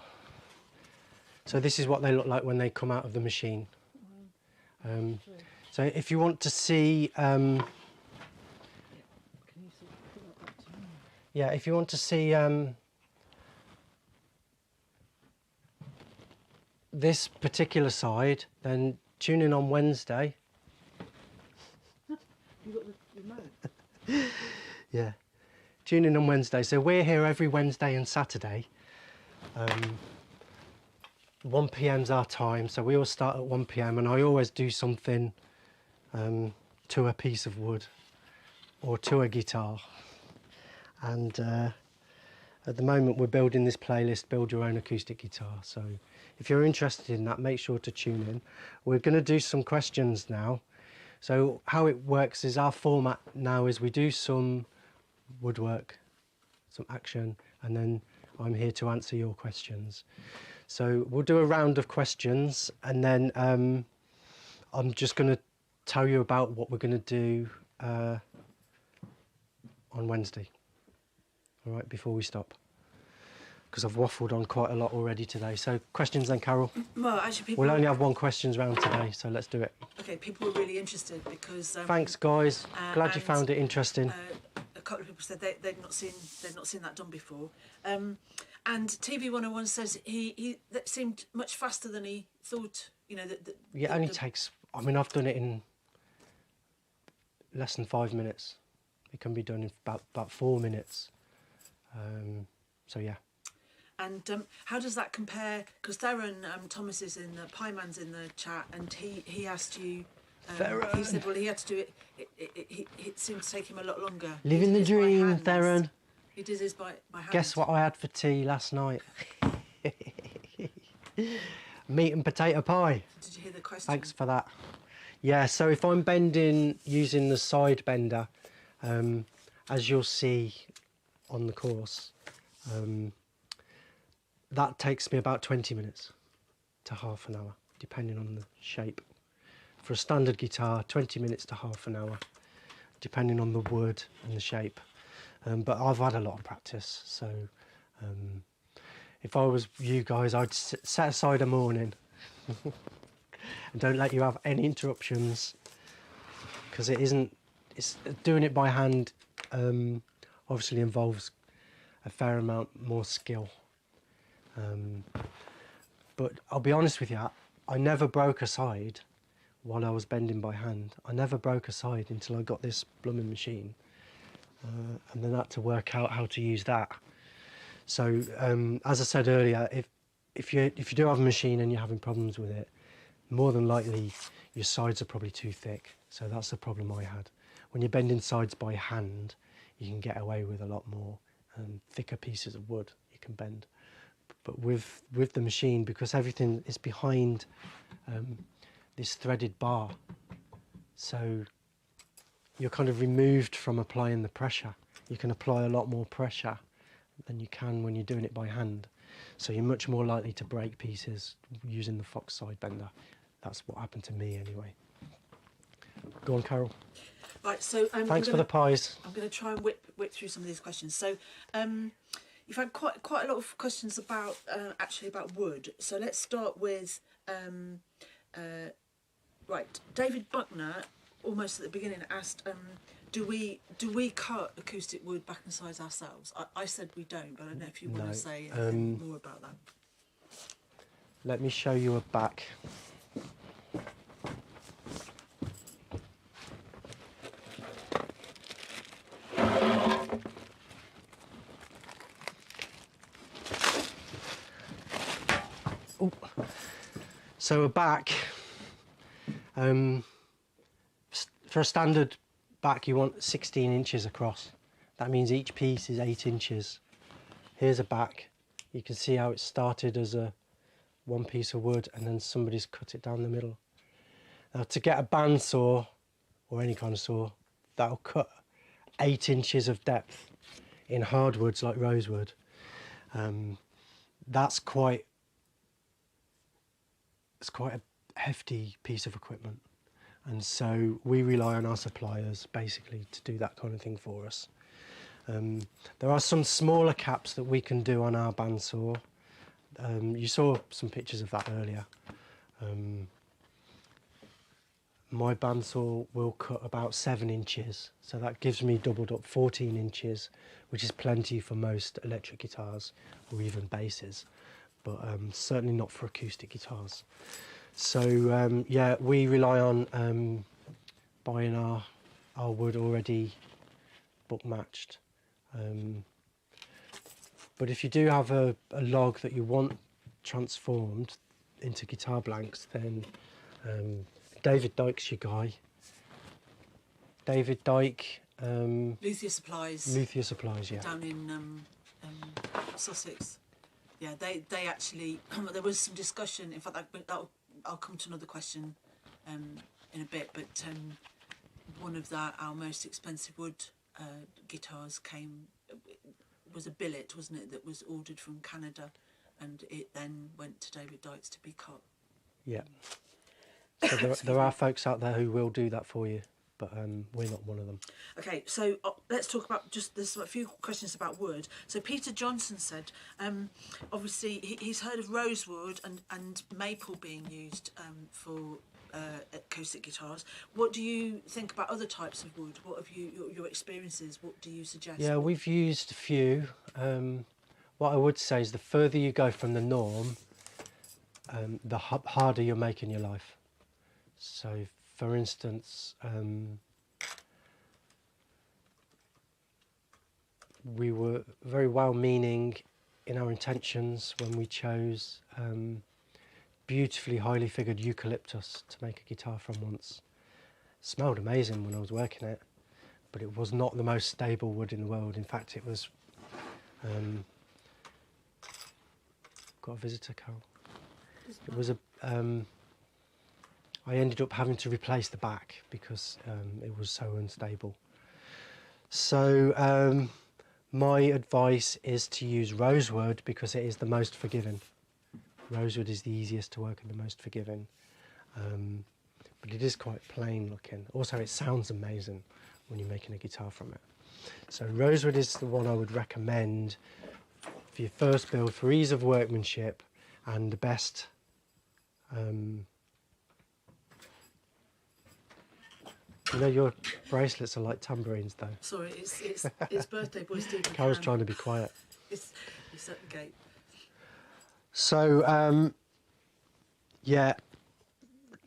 So this is what they look like when they come out of the machine. So if you want to see, yeah, if you want to see this particular side, then tune in on Wednesday. You got the remote? Yeah. Tune in on Wednesday. So we're here every Wednesday and Saturday. 1 p.m.'s our time, so we all start at 1 p.m. and I always do something to a piece of wood or to a guitar. And At the moment we're building this playlist, Build Your Own Acoustic Guitar. So if you're interested in that, make sure to tune in. We're going to do some questions now. So how it works is our format now is we do some woodwork, some action, and then I'm here to answer your questions. So we'll do a round of questions, and then I'm just going to tell you about what we're going to do on Wednesday. All right, before we stop, because I've waffled on quite a lot already today. So questions then, Carol? Well, actually, people... We'll only have one questions round today, so let's do it. Okay, people were really interested because... Thanks, guys. Glad you found it interesting. A couple of people said they'd not seen that done before. And TV101 says that seemed much faster than he thought. You know, Yeah, it only takes... I mean, I've done it in less than 5 minutes. It can be done in about 4 minutes. So yeah. And how does that compare? Because Theron Thomas is in the Pieman's in the chat, and he asked you. He said, well, he had to do it. It seemed to take him a lot longer. Living the dream, Theron. He did his by hand. Guess what I had for tea last night? Meat and potato pie. Did you hear the question? Thanks for that. Yeah, so if I'm bending using the side bender, as you'll see on the course, that takes me about 20 minutes to half an hour, depending on the shape. For a standard guitar, 20 minutes to half an hour, depending on the wood and the shape. But I've had a lot of practice, so if I was you guys, I'd set aside a morning and don't let you have any interruptions, because it's doing it by hand obviously involves a fair amount more skill. But I'll be honest with you, I never broke a side while I was bending by hand. I never broke a side until I got this blooming machine, and then I had to work out how to use that. So as I said earlier, if you do have a machine and you're having problems with it, more than likely your sides are probably too thick. So that's the problem I had. When you're bending sides by hand, you can get away with a lot more thicker pieces of wood you can bend. But with the machine, because everything is behind this threaded bar, so you're kind of removed from applying the pressure. You can apply a lot more pressure than you can when you're doing it by hand. So you're much more likely to break pieces using the Fox side bender. That's what happened to me anyway. Go on, Carol. Right, so thanks for the pies. I'm going to try and whip through some of these questions. So you've had quite a lot of questions about actually about wood. So let's start with right. David Buckner, almost at the beginning, asked, do we cut acoustic wood back and sides ourselves? I said we don't, but I don't know if you want to say anything more about that. Let me show you a back. Ooh. So a back, for a standard back you want 16 inches across. That means each piece is 8 inches. Here's a back. You can see how it started as one piece of wood and then somebody's cut it down the middle. Now to get a bandsaw, or any kind of saw, that'll cut 8 inches of depth in hardwoods like rosewood. That's quite a hefty piece of equipment, and so we rely on our suppliers basically to do that kind of thing for us. There are some smaller caps that we can do on our bandsaw. You saw some pictures of that earlier. My bandsaw will cut about 7 inches, so that gives me doubled up 14 inches, which is plenty for most electric guitars or even basses, but certainly not for acoustic guitars. So yeah, we rely on buying our wood already book matched. But if you do have a log that you want transformed into guitar blanks, then David Dyke's your guy. David Dyke. Luthier Supplies. Luthier Supplies, yeah. Down in Sussex. Yeah, they actually there was some discussion. In fact, I'll come to another question in a bit. But one of our most expensive wood guitars was a billet, wasn't it? That was ordered from Canada, and it then went to David Dykes to be cut. Yeah. So there are folks out there who will do that for you, but we're not one of them. Okay, so let's talk about there's a few questions about wood. So Peter Johnson said, obviously he's heard of rosewood and maple being used for acoustic guitars. What do you think about other types of wood? What have your experiences? What do you suggest? Yeah, we've used a few. What I would say is the further you go from the norm, the harder you're making your life. So, for instance, we were very well-meaning in our intentions when we chose beautifully highly figured eucalyptus to make a guitar from once. It smelled amazing when I was working it, but it was not the most stable wood in the world. In fact, it was... got a visitor, Carol. It was I ended up having to replace the back because it was so unstable. So my advice is to use rosewood because it is the most forgiving. Rosewood is the easiest to work and the most forgiving. But it is quite plain looking. Also, it sounds amazing when you're making a guitar from it. So rosewood is the one I would recommend for your first build, for ease of workmanship, and the best you know, your bracelets are like tambourines, though. Sorry, it's birthday boy Stephen. Carol's trying to be quiet. It's at the gate. So, yeah,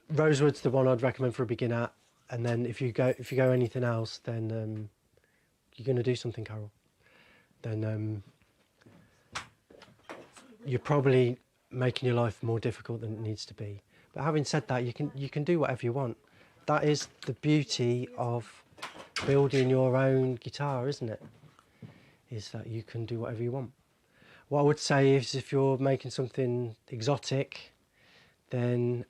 rosewood's the one I'd recommend for a beginner. And then if you go anything else, then you're going to do something, Carol. Then you're probably making your life more difficult than it needs to be. But having said that, you can do whatever you want. That is the beauty of building your own guitar, isn't it? Is that you can do whatever you want. What I would say is if you're making something exotic, then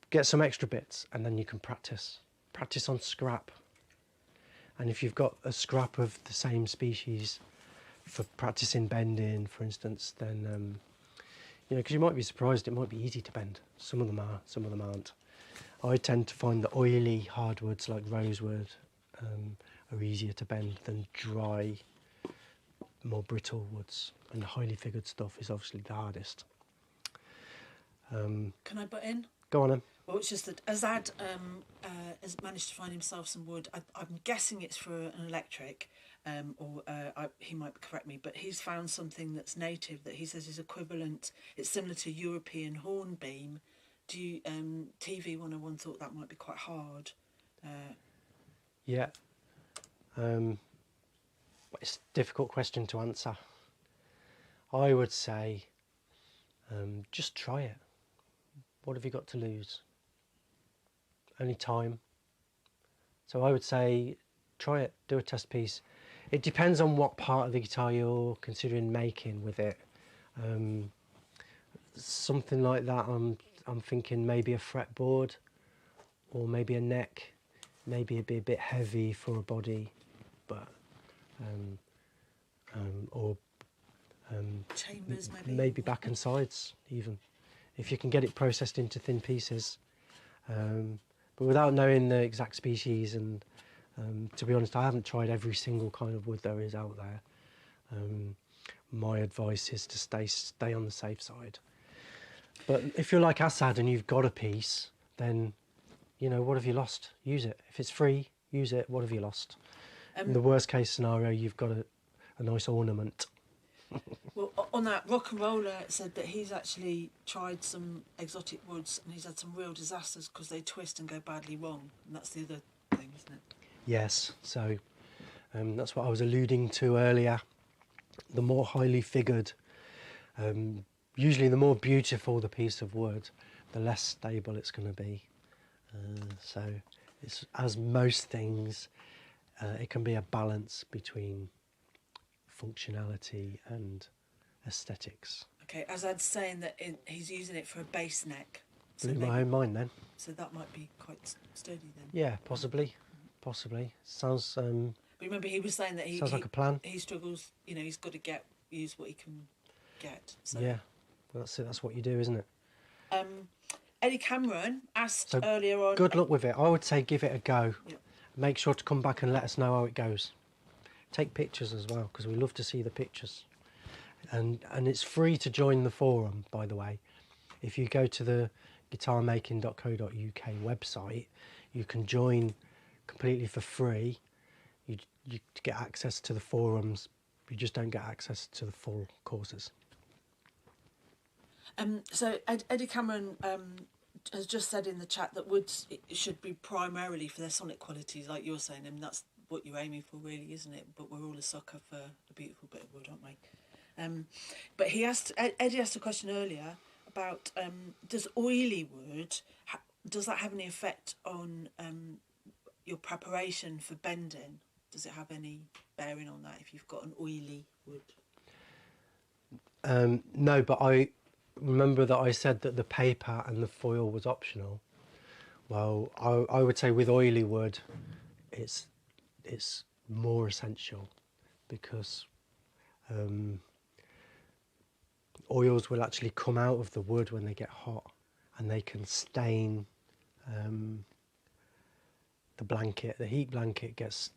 get some extra bits and then you can practice. Practice on scrap. And if you've got a scrap of the same species for practicing bending, for instance, then you know, because you might be surprised, it might be easy to bend. Some of them are, some of them aren't. I tend to find the oily hardwoods like rosewood are easier to bend than dry, more brittle woods. And the highly figured stuff is obviously the hardest. Can I butt in? Go on then. Well, it's just that Azad has managed to find himself some wood. I'm guessing it's for an electric, he might correct me, but he's found something that's native that he says is equivalent. It's similar to European hornbeam. Do you, TV 101 thought that might be quite hard? Yeah. It's a difficult question to answer. I would say just try it. What have you got to lose? Only time. So I would say try it, do a test piece. It depends on what part of the guitar you're considering making with it. Something like that, I'm thinking maybe a fretboard or maybe a neck. Maybe it'd be a bit heavy for a body, but Chambers maybe back and sides even, if you can get it processed into thin pieces. But without knowing the exact species, and to be honest, I haven't tried every single kind of wood there is out there. My advice is to stay on the safe side. But if you're like Assad and you've got a piece, then, you know, what have you lost? Use it. If it's free, use it. What have you lost? In the worst case scenario, you've got a nice ornament. Well, on that, Rock and Roller said that he's actually tried some exotic woods and he's had some real disasters because they twist and go badly wrong. And that's the other thing, isn't it? Yes, so that's what I was alluding to earlier. The more highly figured, usually the more beautiful the piece of wood, the less stable it's going to be. So it's, as most things, it can be a balance between functionality and aesthetics. Okay, as I'd saying that he's using it for a base neck. So Blew my own mind then. So that might be quite sturdy then. Yeah, possibly. Sounds But remember, he was saying that sounds like a plan. He struggles. You know, he's got to use what he can get. So. Yeah, well, that's it. That's what you do, isn't it? Eddie Cameron asked So earlier on. good luck with it. I would say give it a go. Yep. Make sure to come back and let us know how it goes. Take pictures as well, because we love to see the pictures. And it's free to join the forum, by the way. If you go to the guitarmaking.co.uk website, you can join completely for free. You get access to the forums. You just don't get access to the full courses. So Eddie Cameron has just said in the chat that woods should be primarily for their sonic qualities, like you're saying, and that's what you're aiming for, really, isn't it? But we're all a sucker for a beautiful bit of wood, aren't we? But Eddie asked a question earlier about does oily wood, does that have any effect on your preparation for bending? Does it have any bearing on that if you've got an oily wood? No, but I remember that I said that the paper and the foil was optional. Well, I would say with oily wood, it's more essential, because oils will actually come out of the wood when they get hot, and they can stain the blanket. The heat blanket goes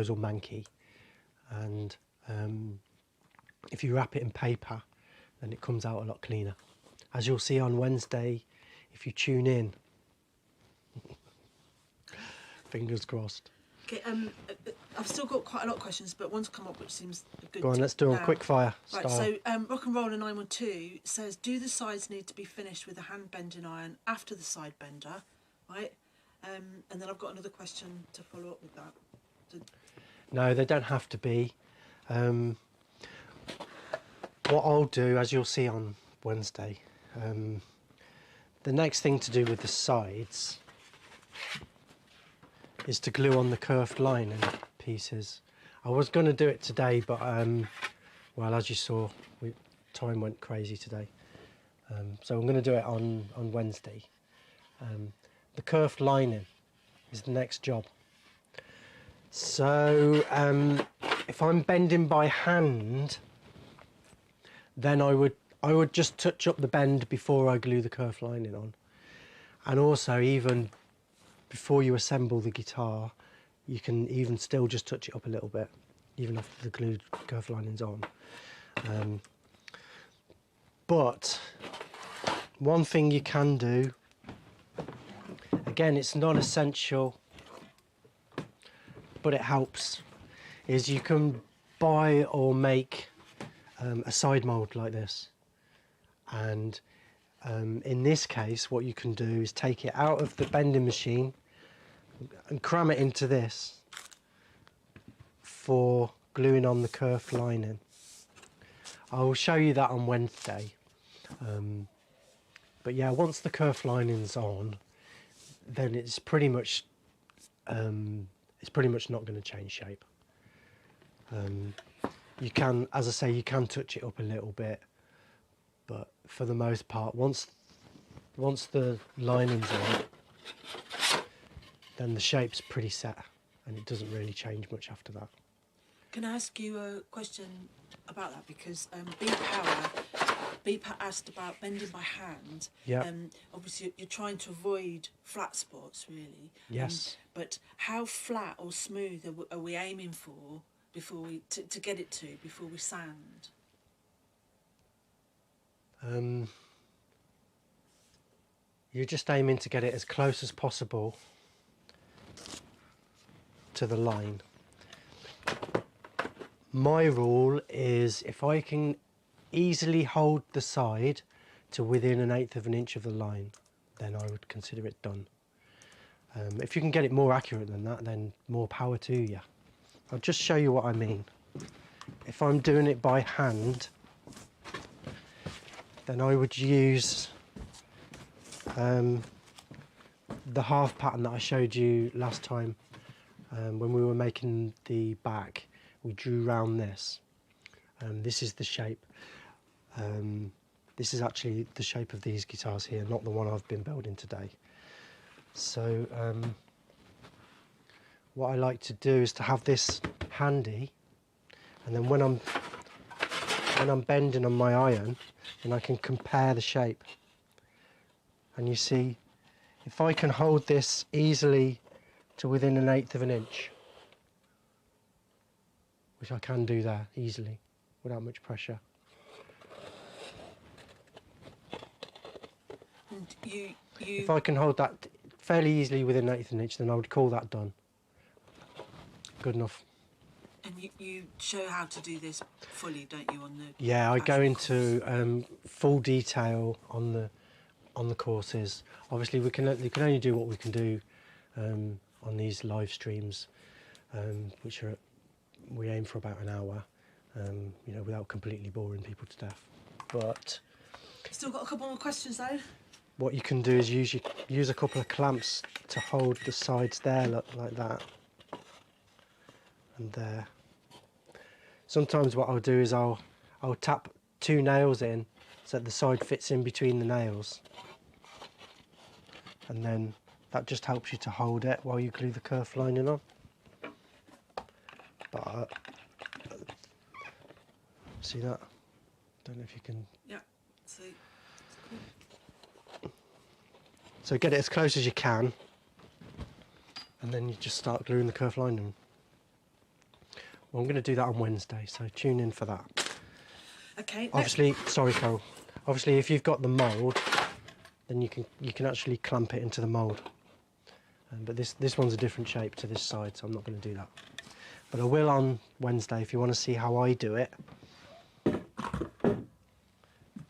all manky, and if you wrap it in paper, then it comes out a lot cleaner. As you'll see on Wednesday, if you tune in. Fingers crossed. Okay, I've still got quite a lot of questions, but one's come up which seems good. Go on, let's do them quick fire Right, style. so Rock and Roller 912 says, do the sides need to be finished with a hand bending iron after the side bender? Right, and then I've got another question to follow up with that. No, they don't have to be. What I'll do, as you'll see on Wednesday, the next thing to do with the sides is to glue on the curved lining pieces. I was going to do it today, but well, as you saw, time went crazy today. So I'm going to do it on Wednesday. The curved lining is the next job. So if I'm bending by hand, then I would just touch up the bend before I glue the curved lining on. And also, even before you assemble the guitar, you can even still just touch it up a little bit, even after the glued curved lining's on. But one thing you can do, again, it's not essential, but it helps, is you can buy or make a side mould like this. And in this case, what you can do is take it out of the bending machine and cram it into this for gluing on the curved lining. I will show you that on Wednesday. But yeah, once the curved lining's on, then it's pretty much not going to change shape. You can, as I say, you can touch it up a little bit, but for the most part, once the lining's on, then the shape's pretty set, and it doesn't really change much after that. Can I ask you a question about that? Because Beep asked about bending by hand. Yeah. Obviously, you're trying to avoid flat spots, really. Yes. But how flat or smooth are we aiming for before we to get it to before we sand? You're just aiming to get it as close as possible to the line. My rule is if I can easily hold the side to within 1/8 of an inch of the line, then I would consider it done. If you can get it more accurate than that, then more power to you. I'll just show you what I mean. If I'm doing it by hand, then I would use the half pattern that I showed you last time. when we were making the back, we drew round this. This is the shape. This is actually the shape of these guitars here, not the one I've been building today. So what I like to do is to have this handy, and then when I'm bending on my iron, then I can compare the shape. And you see, if I can hold this easily to within 1/8 of an inch, which I can do there easily without much pressure. And you If I can hold that fairly easily within 1/8 of an inch, then I would call that done. Good enough. and you show how to do this fully, don't you? On the Yeah, I go actual into full detail on the courses. Obviously, you can only do what we can do on these live streams, which we aim for about an hour, you know, without completely boring people to death. But Still got a couple more questions though. what you can do is use a couple of clamps to hold the sides there, like that, and there. Sometimes what I'll do is I'll tap 2 nails in so that the side fits in between the nails, and then that just helps you to hold it while you glue the kerf lining on. But see that? Don't know if you can. Yeah. So So get it as close as you can, and then you just start gluing the kerf lining. Well, I'm going to do that on Wednesday, so tune in for that. okay. Obviously, sorry, Carol. Obviously, if you've got the mould, then you can actually clamp it into the mould. But this one's a different shape to this side, so I'm not going to do that. But I will on Wednesday if you want to see how I do it.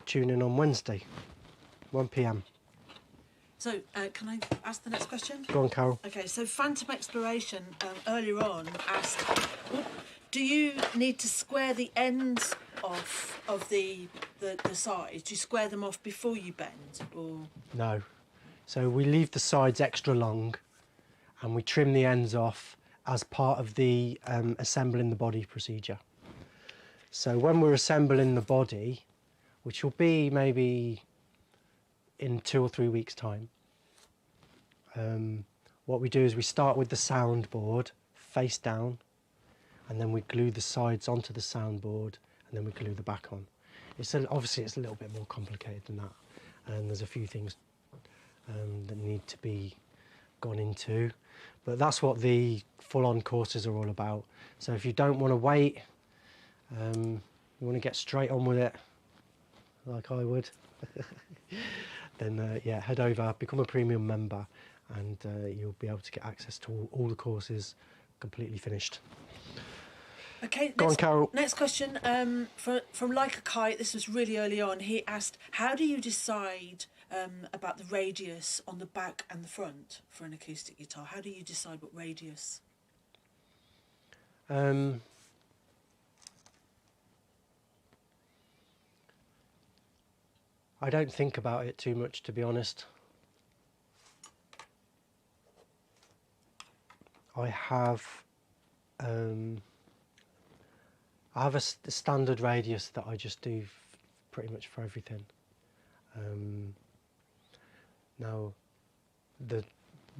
Tune in on Wednesday, 1 p.m. So can I ask the next question? Go on, Carol. Okay, so Phantom Exploration earlier on asked, do you need to square the ends off of the sides? Do you square them off before you bend, or? No. So we leave the sides extra long, and we trim the ends off as part of the assembling the body procedure. So when we're assembling the body, which will be maybe in 2 or 3 weeks' time, what we do is we start with the soundboard face down, and then we glue the sides onto the soundboard, and then we glue the back on. Obviously it's a little bit more complicated than that, and there's a few things that need to be gone into, but that's what the full-on courses are all about. So if you don't want to wait, you want to get straight on with it, like I would, then yeah, head over, become a premium member, and you'll be able to get access to all the courses completely finished. Okay, Go on, Carol. Next question from Like a Kite. This was really early on. He asked, how do you decide about the radius on the back and the front for an acoustic guitar? How do you decide what radius? I don't think about it too much, to be honest. I have a standard radius that I just do pretty much for everything. Now,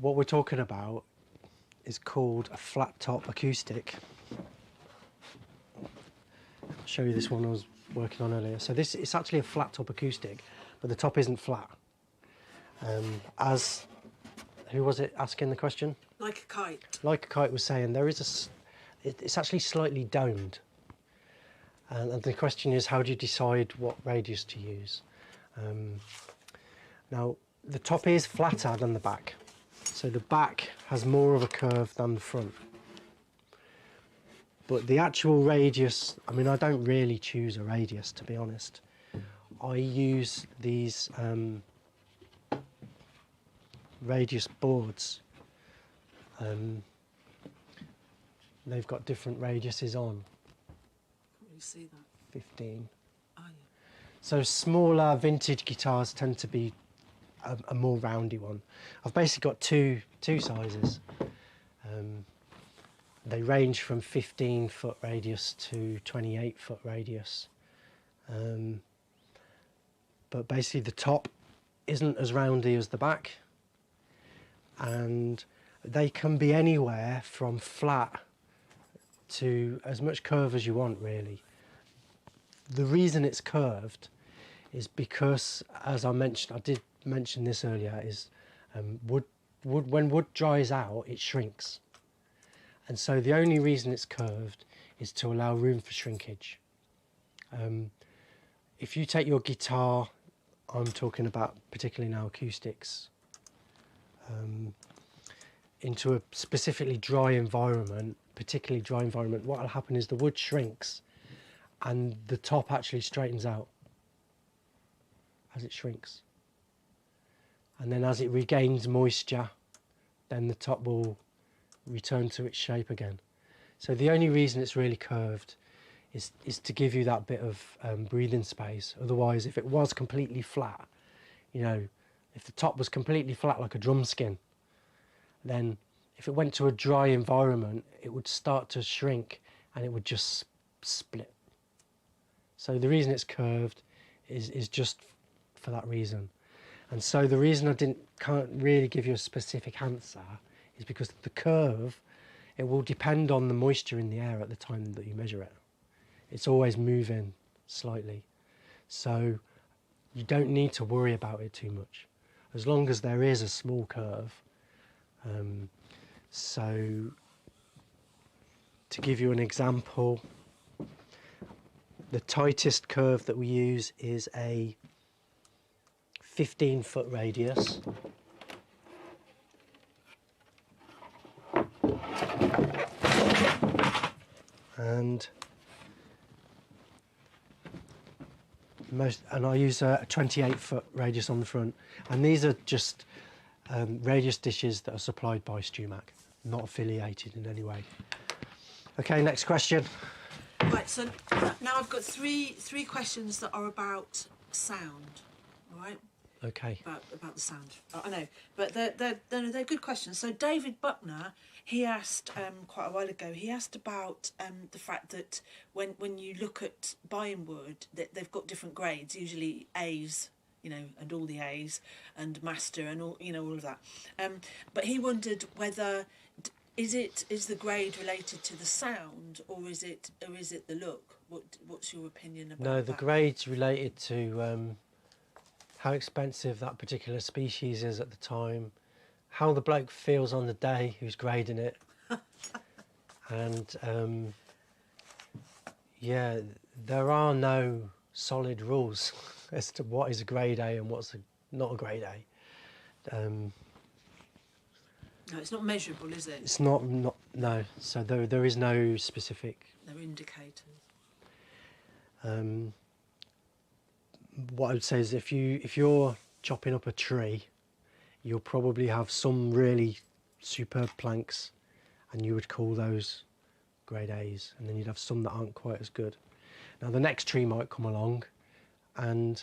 what we're talking about is called a flat top acoustic. I'll show you this one I was working on earlier. So it's actually a flat top acoustic, but the top isn't flat. Who was it asking the question? Like a Kite. Like a Kite was saying, it's actually slightly domed. And the question is, how do you decide what radius to use? Now, the top is flatter than the back. So the back has more of a curve than the front. But the actual radius, I mean, I don't really choose a radius, to be honest. I use these radius boards. They've got different radiuses on. Can't really see that. 15. Oh, yeah. So smaller vintage guitars tend to be a more roundy one. I've basically got two sizes. they range from 15-foot radius to 28-foot radius. But basically the top isn't as roundy as the back, and they can be anywhere from flat to as much curve as you want, really. The reason it's curved is because, as I mentioned, I did mention this earlier, is when wood dries out, it shrinks. And so the only reason it's curved is to allow room for shrinkage. If you take your guitar, I'm talking about particularly now acoustics, into a specifically dry environment, what will happen is the wood shrinks and the top actually straightens out as it shrinks. And then as it regains moisture, then the top will return to its shape again. So the only reason it's really curved is to give you that bit of breathing space. Otherwise, if it was completely flat, you know, if the top was completely flat like a drum skin, then if it went to a dry environment, it would start to shrink and it would just split. So the reason it's curved is just for that reason. And so the reason I can't really give you a specific answer is because the curve, it will depend on the moisture in the air at the time that you measure it. It's always moving slightly. So you don't need to worry about it too much, as long as there is a small curve. So to give you an example, the tightest curve that we use is a 15-foot radius. And I use a 28-foot radius on the front, and these are just radius dishes that are supplied by StewMac, not affiliated in any way. Okay, next question. Right, so now I've got three questions that are about sound. All right. Okay. About the sound. I know, but they're good questions. So David Buckner, he asked quite a while ago. He asked about the fact that when you look at buying wood, that they've got different grades. Usually A's, you know, and all the A's, and master, and all, you know, all of that. But he wondered whether is the grade related to the sound, or is it the look? What's your opinion about that? No, the grade's related to how expensive that particular species is at the time, how the bloke feels on the day who's grading it, and yeah, there are no solid rules as to what is a grade A and what's not a grade A. No, it's not measurable, is it? It's not no. So there is no specific. They're indicators. What I would say is if you're chopping up a tree, you'll probably have some really superb planks, and you would call those grade A's, and then you'd have some that aren't quite as good. Now the next tree might come along, and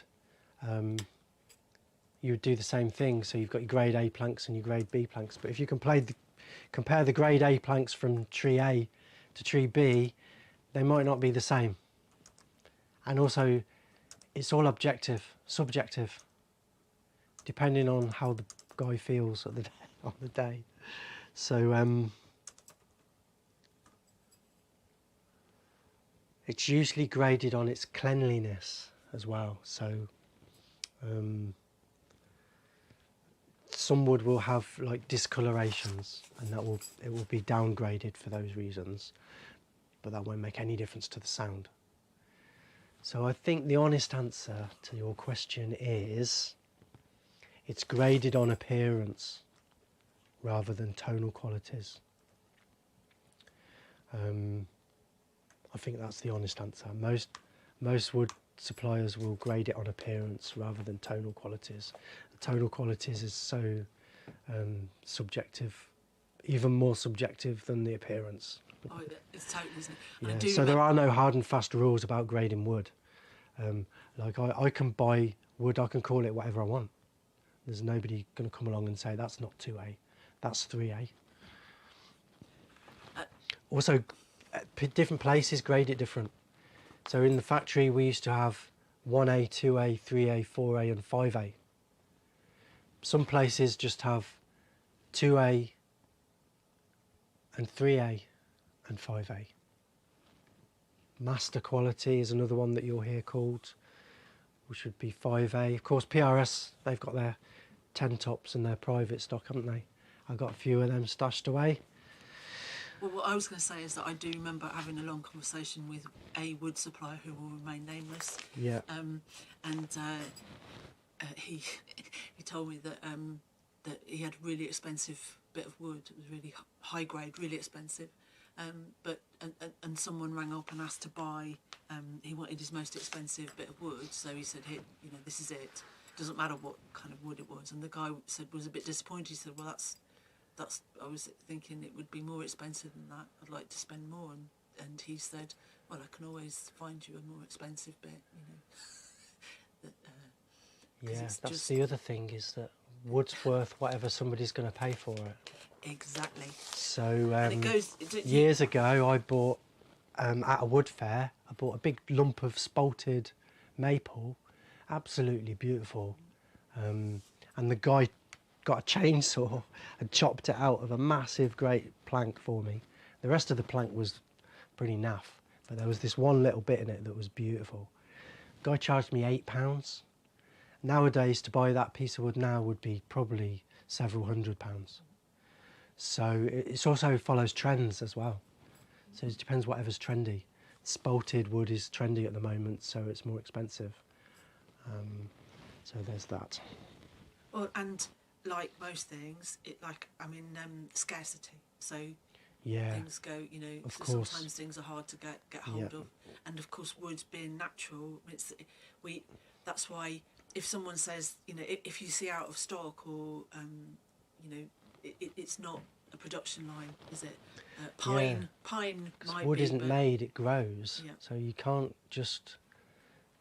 you would do the same thing. So you've got your grade A planks and your grade B planks, but if you compare the grade A planks from tree A to tree B, they might not be the same. And also, it's all subjective, depending on how the guy feels on the day. So it's usually graded on its cleanliness as well. So some wood will have like discolorations, and it will be downgraded for those reasons, but that won't make any difference to the sound. So I think the honest answer to your question is it's graded on appearance rather than tonal qualities. I think that's the honest answer. Most wood suppliers will grade it on appearance rather than tonal qualities. The tonal qualities is so subjective, even more subjective than the appearance. Oh, it's totally, isn't it? Yeah. So there are no hard and fast rules about grading wood. Like I can buy wood, I can call it whatever I want. There's nobody going to come along and say that's not 2A, that's 3A. also, different places grade it different. So in the factory, we used to have 1A, 2A, 3A, 4A and 5A. Some places just have 2A and 3A and 5A. Master quality is another one that you'll hear called, which would be 5A. Of course, PRS, they've got their 10 tops and their private stock, haven't they? I've got a few of them stashed away. Well, what I was going to say is that I do remember having a long conversation with a wood supplier who will remain nameless. Yeah. He told me that that he had a really expensive bit of wood. It was really high grade, really expensive. But someone rang up and asked to buy. He wanted his most expensive bit of wood, so he said, "Here, you know, this is it. Doesn't matter what kind of wood it was." And the guy said was a bit disappointed. He said, "Well, that's. I was thinking it would be more expensive than that. I'd like to spend more." And he said, "Well, I can always find you a more expensive bit, you know." Yeah, that's the other thing, is that wood's worth whatever somebody's going to pay for it. Exactly. So and it goes, years ago, I bought at a wood fair. I bought a big lump of spalted maple, absolutely beautiful, and the guy got a chainsaw and chopped it out of a massive, great plank for me. The rest of the plank was pretty naff, but there was this one little bit in it that was beautiful. The guy charged me £8. Nowadays, to buy that piece of wood now would be probably several £100s. So it also follows trends as well. So it depends whatever's trendy. Spalted wood is trendy at the moment, so it's more expensive. So there's that. Well, and like most things, scarcity. So yeah, things go, you know. Of so course. Sometimes things are hard to get hold of, and of course, wood being natural, that's why if someone says, you know, if you see out of stock or you know, it's not a production line, is it? Pine might wood be, isn't but made, it grows. Yeah. So you can't just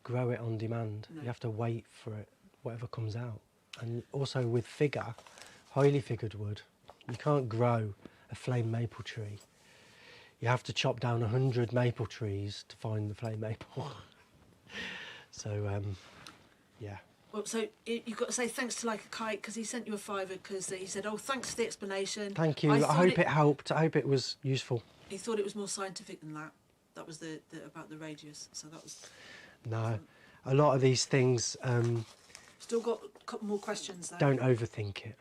grow it on demand. No. You have to wait for it, whatever comes out. And also with highly figured wood, you can't grow a flame maple tree. You have to chop down 100 maple trees to find the flame maple. So, yeah. Well, so you've got to say thanks to Like a Kite, because he sent you a £5 because he said, "Oh, thanks for the explanation." Thank you. I hope it helped. I hope it was useful. He thought it was more scientific than that. That was the about the radius. So that was. No, a lot of these things. Still got a couple more questions though. Don't overthink it.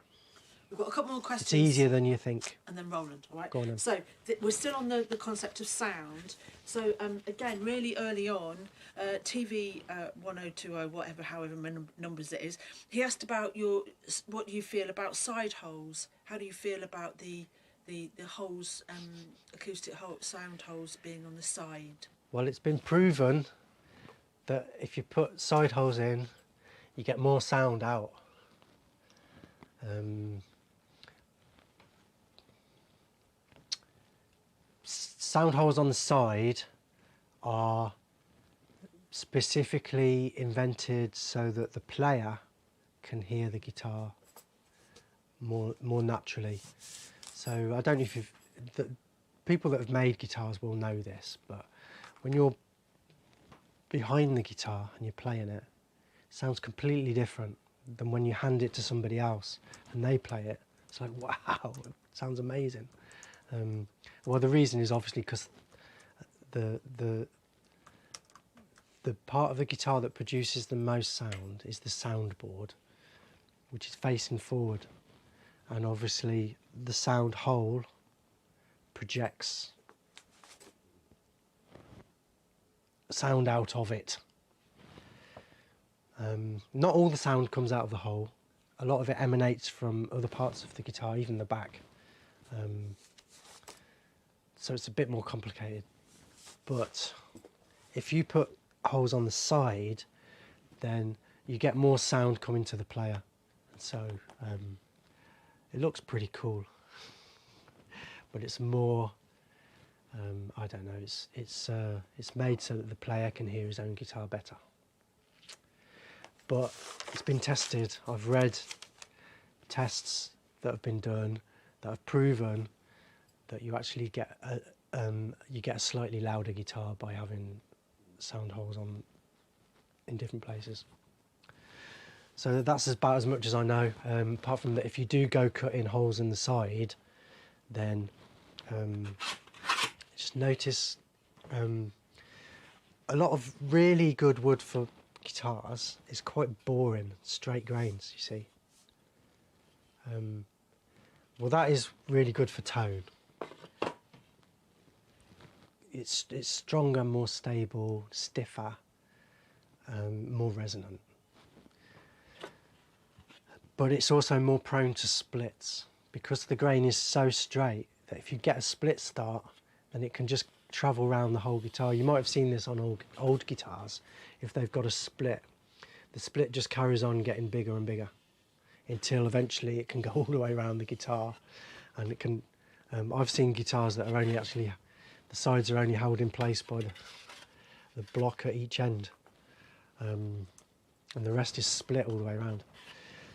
We've got a couple more questions. It's easier than you think. And then Roland, all right? Go on then. So we're still on the concept of sound. So again, really early on, TV 1020, however many numbers it is, he asked about what you feel about side holes. How do you feel about the holes, acoustic sound holes being on the side? Well, it's been proven that if you put side holes in, you get more sound out. Sound holes on the side are specifically invented so that the player can hear the guitar more naturally. So I don't know if the people that have made guitars will know this, but when you're behind the guitar and you're playing it, it sounds completely different than when you hand it to somebody else and they play it. It's like, wow, it sounds amazing. Well, the reason is obviously because the part of the guitar that produces the most sound is the soundboard, which is facing forward, and obviously the sound hole projects sound out of it. Not all the sound comes out of the hole. A lot of it emanates from other parts of the guitar, even the back. So it's a bit more complicated. But if you put holes on the side, then you get more sound coming to the player. And so it looks pretty cool. But it's more, I don't know, it's made so that the player can hear his own guitar better. But it's been tested. I've read tests that have been done that have proven that you actually get you get a slightly louder guitar by having sound holes in different places. So that's about as much as I know, apart from that if you do go cutting holes in the side, then just notice a lot of really good wood for guitars is quite boring, straight grains, you see. Well, that is really good for tone. It's stronger, more stable, stiffer, more resonant. But it's also more prone to splits because the grain is so straight that if you get a split start, then it can just travel around the whole guitar. You might have seen this on old guitars. If they've got a split, the split just carries on getting bigger and bigger until eventually it can go all the way around the guitar. And it can, I've seen guitars that are only actually, the sides are only held in place by the block at each end. And the rest is split all the way around.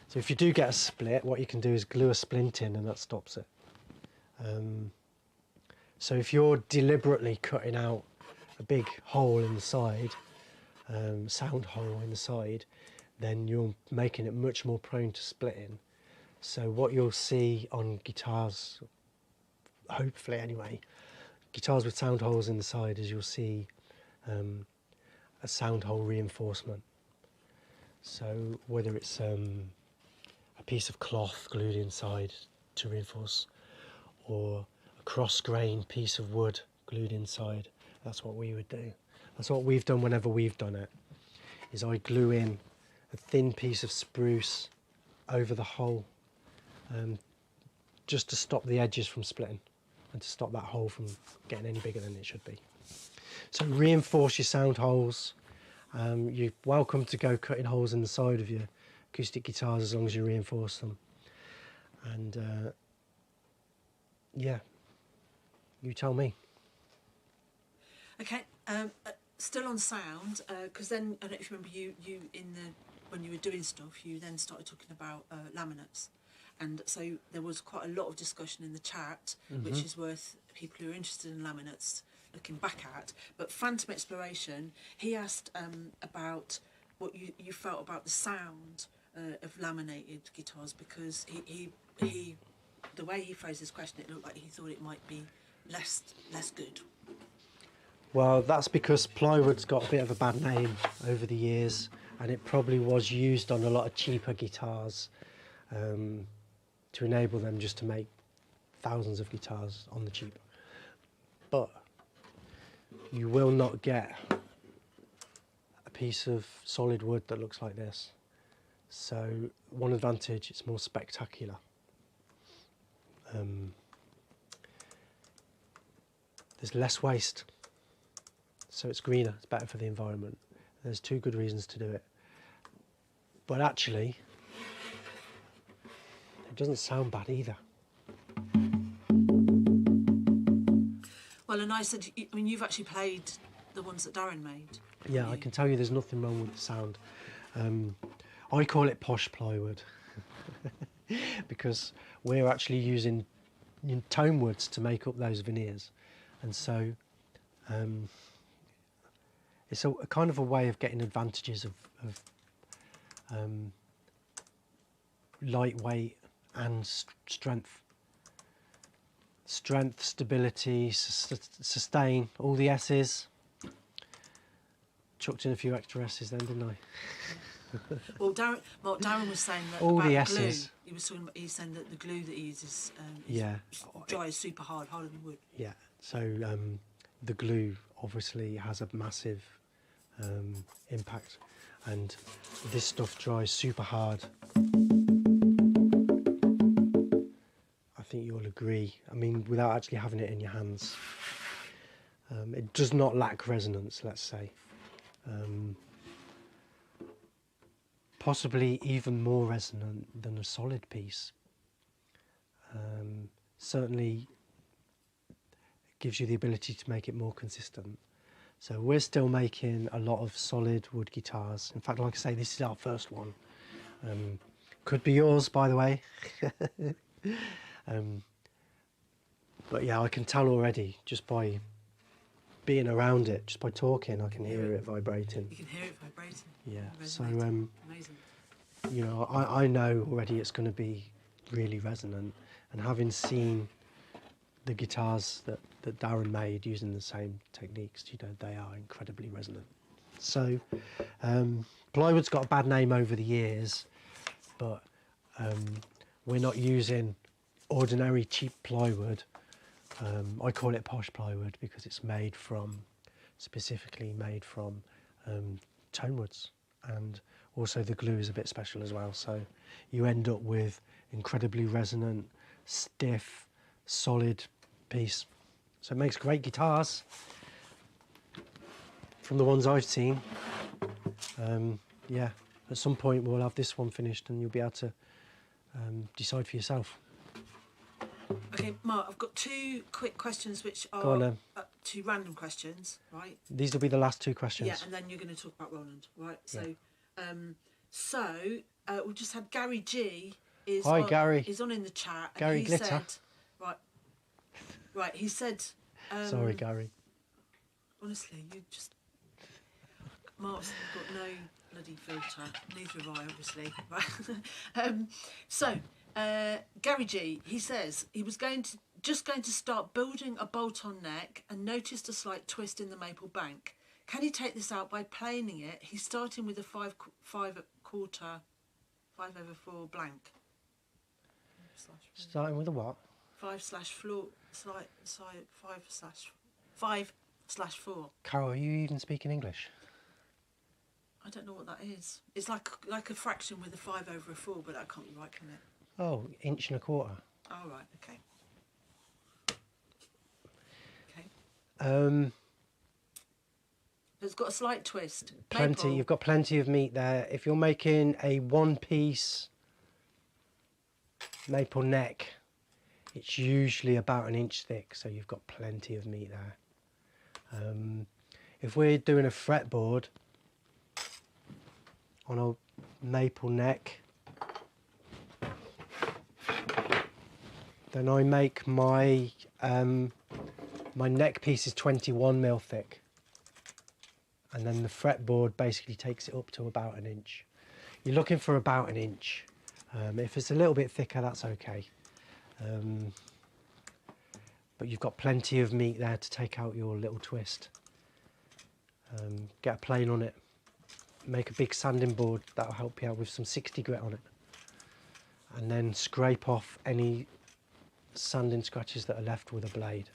So if you do get a split, what you can do is glue a splint in and that stops it. So if you're deliberately cutting out a big hole in the side, sound hole in the side, then you're making it much more prone to splitting. So what you'll see on guitars, hopefully anyway, guitars with sound holes in the side is you'll see a sound hole reinforcement. So whether it's a piece of cloth glued inside to reinforce, or a cross-grain piece of wood glued inside, that's what we would do. That's what we've done whenever we've done it, is I glue in a thin piece of spruce over the hole, just to stop the edges from splitting and to stop that hole from getting any bigger than it should be. So reinforce your sound holes. You're welcome to go cutting holes in the side of your acoustic guitars as long as you reinforce them. And yeah, you tell me. Okay, still on sound, because then I don't know if you remember you when you were doing stuff, you then started talking about laminates, and so there was quite a lot of discussion in the chat, which is worth people who are interested in laminates looking back at. But Phantom Exploration, he asked about what you felt about the sound of laminated guitars, because he the way he phrased his question, it looked like he thought it might be less good. Well, that's because plywood's got a bit of a bad name over the years, and it probably was used on a lot of cheaper guitars to enable them just to make thousands of guitars on the cheap. But you will not get a piece of solid wood that looks like this. So one advantage, it's more spectacular. There's less waste, so it's greener, it's better for the environment. There's two good reasons to do it. But actually, it doesn't sound bad either. Well, and I said, I mean, you've actually played the ones that Darren made. Yeah, I can tell you there's nothing wrong with the sound. I call it posh plywood because we're actually using tone woods to make up those veneers, and so it's a kind of a way of getting advantages of lightweight and strength, stability, sustain, all the S's. Chucked in a few extra S's then, didn't I? Well, Darren was saying that all about the glue. S's. He's saying that the glue that he uses Yeah. dries super hard, harder than wood. Yeah, so the glue obviously has a massive impact, and this stuff dries super hard. I think you'll agree. I mean, without actually having it in your hands. It does not lack resonance, let's say. Possibly even more resonant than a solid piece. Certainly gives you the ability to make it more consistent. So we're still making a lot of solid wood guitars. In fact, like I say, this is our first one. Could be yours, by the way. But yeah, I can tell already just by being around it, just by talking, I can hear it vibrating. You can hear it vibrating. Yeah. So Amazing. you know, I know already it's going to be really resonant, and having seen the guitars that Darren made using the same techniques, you know, they are incredibly resonant. So plywood's got a bad name over the years, but we're not using ordinary cheap plywood. I call it posh plywood because it's specifically made from tone woods, and also the glue is a bit special as well, so you end up with incredibly resonant, stiff, solid piece. So it makes great guitars from the ones I've seen. Yeah, at some point we'll have this one finished and you'll be able to decide for yourself. Okay, Mark, I've got 2 quick questions which Go on, are then. 2 random questions, right? These will be the last 2 questions. Yeah, and then you're going to talk about Roland, right? So, we've just had Gary G. Hi, Gary. Is on in the chat. And Gary he Glitter. Said, right. He said. Sorry, Gary. Honestly, you just. Mark's got no bloody filter. Neither have I, obviously. Right. Gary G. He says he was going to start building a bolt-on neck and noticed a slight twist in the maple bank. Can he take this out by planing it? He's starting with a 5/4 5/4 blank. Starting with a what? 5/4. 5/4. Carol, are you even speaking English? I don't know what that is. It's like a fraction with a 5/4, but that can't be right, can it? Oh, 1.25 inches. Oh, right, okay. Okay. It's got a slight twist. Plenty. Maple. You've got plenty of meat there. If you're making a 1-piece maple neck, it's usually about 1 inch thick, so you've got plenty of meat there. If we're doing a fretboard on a maple neck, then I make my my neck piece is 21mm thick, and then the fretboard basically takes it up to about 1 inch. You're looking for about 1 inch. If it's a little bit thicker, that's okay. But you've got plenty of meat there to take out your little twist. Get a plane on it. Make a big sanding board, that'll help you out with some 60 grit on it. And then scrape off any sanding scratches that are left with a blade.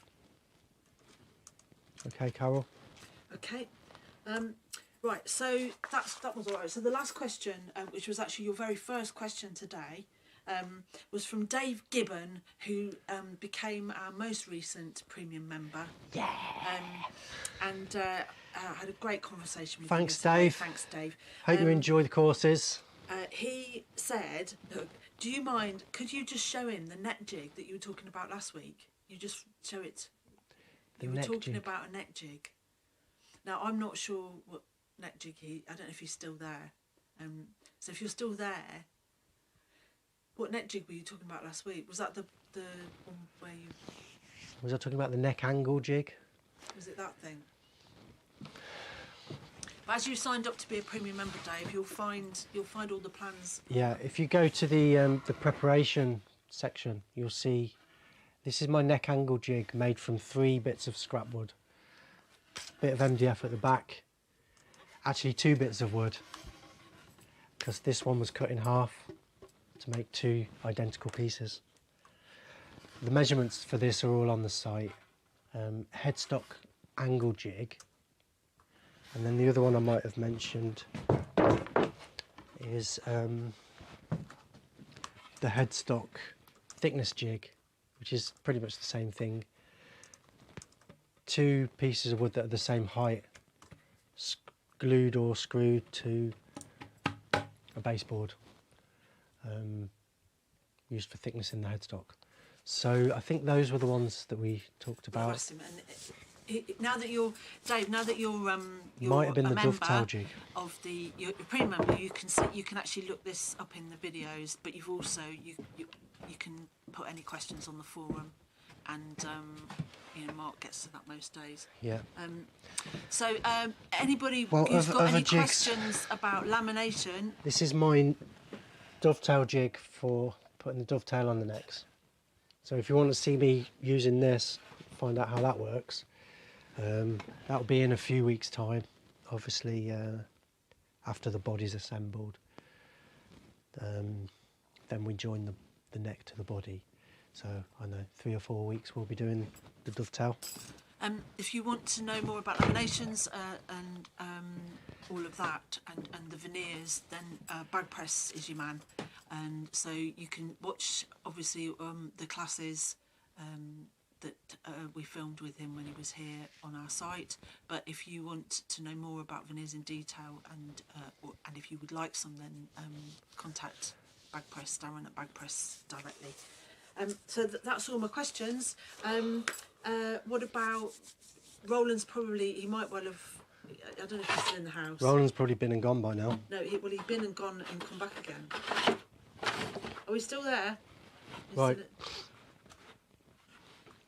Okay, Carol? Okay. Right, so that was all right. So the last question, which was actually your very first question today, was from Dave Gibbon, who became our most recent premium member. Yeah. And had a great conversation with Thanks, him yesterday. Dave. Thanks, Dave. Hope you enjoy the courses. He said, look, do you mind, could you just show him the neck jig that you were talking about last week? You just show it. You were talking about a neck jig. Now, I'm not sure what neck jig I don't know if he's still there. So if you're still there, what neck jig were you talking about last week? Was that the one where you... Was I talking about the neck angle jig? Was it that thing? But as you signed up to be a premium member, Dave, you'll find all the plans. Yeah, if you go to the preparation section, you'll see this is my neck angle jig made from 3 bits of scrap wood. Bit of MDF at the back. Actually 2 bits of wood, because this one was cut in half to make 2 identical pieces. The measurements for this are all on the site. Headstock angle jig, and then the other one I might have mentioned is the headstock thickness jig, which is pretty much the same thing. 2 pieces of wood that are the same height, glued or screwed to a baseboard, used for thickness in the headstock. So I think those were the ones that we talked about. Now that you're Dave, Might have been a the member dovetail jig. of your premium member, you can actually look this up in the videos, but you've also you can put any questions on the forum. and you know, Mark gets to that most days. Yeah. So anybody Well, who's got any jigs. questions about lamination, This is my dovetail jig for putting the dovetail on the necks. So if you want to see me using this, find out how that works, that'll be in a few weeks' time, obviously after the body's assembled. Then we join the neck to the body. So I know 3 or 4 weeks we'll be doing the dovetail. if you want to know more about laminations and all of that and the veneers, then Bagpress is your man. And so you can watch, obviously, the classes that we filmed with him when he was here on our site. But if you want to know more about veneers in detail and if you would like some, then contact Bagpress, Darren at Bagpress directly. So that's all my questions. What about Roland's? Probably he might well have. I don't know if he's still in the house. Roland's probably been and gone by now. No, he's been and gone and come back again. Are we still there? Right.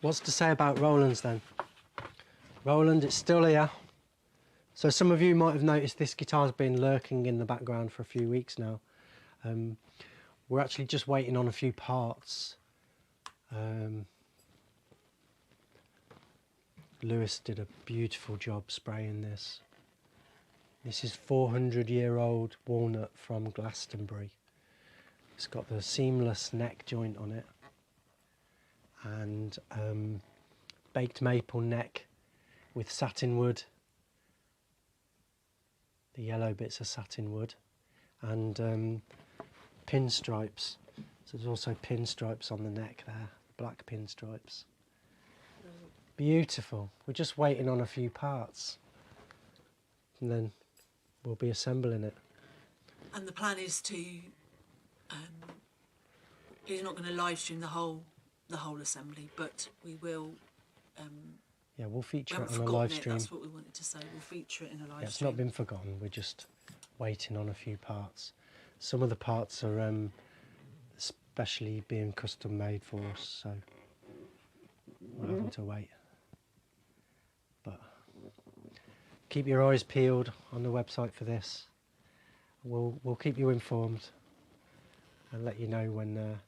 What's to say about Roland's then? Roland, it's still here. So some of you might have noticed this guitar's been lurking in the background for a few weeks now. We're actually just waiting on a few parts. Lewis did a beautiful job spraying this. This is 400-year-old walnut from Glastonbury. It's got the seamless neck joint on it and baked maple neck with satin wood. The yellow bits are satin wood and pinstripes. So there's also pinstripes on the neck there, black pinstripes. Beautiful. We're just waiting on a few parts and then we'll be assembling it. And the plan is to. He's not going to live stream the whole assembly, but we will. Yeah, we'll feature we it haven't on a live forgotten stream. it, that's what we wanted to say. We'll feature it in a live Yeah, it's stream. not been forgotten. We're just waiting on a few parts. Some of the parts are especially being custom made for us, so we're having to wait. But keep your eyes peeled on the website for this. We'll keep you informed and let you know when.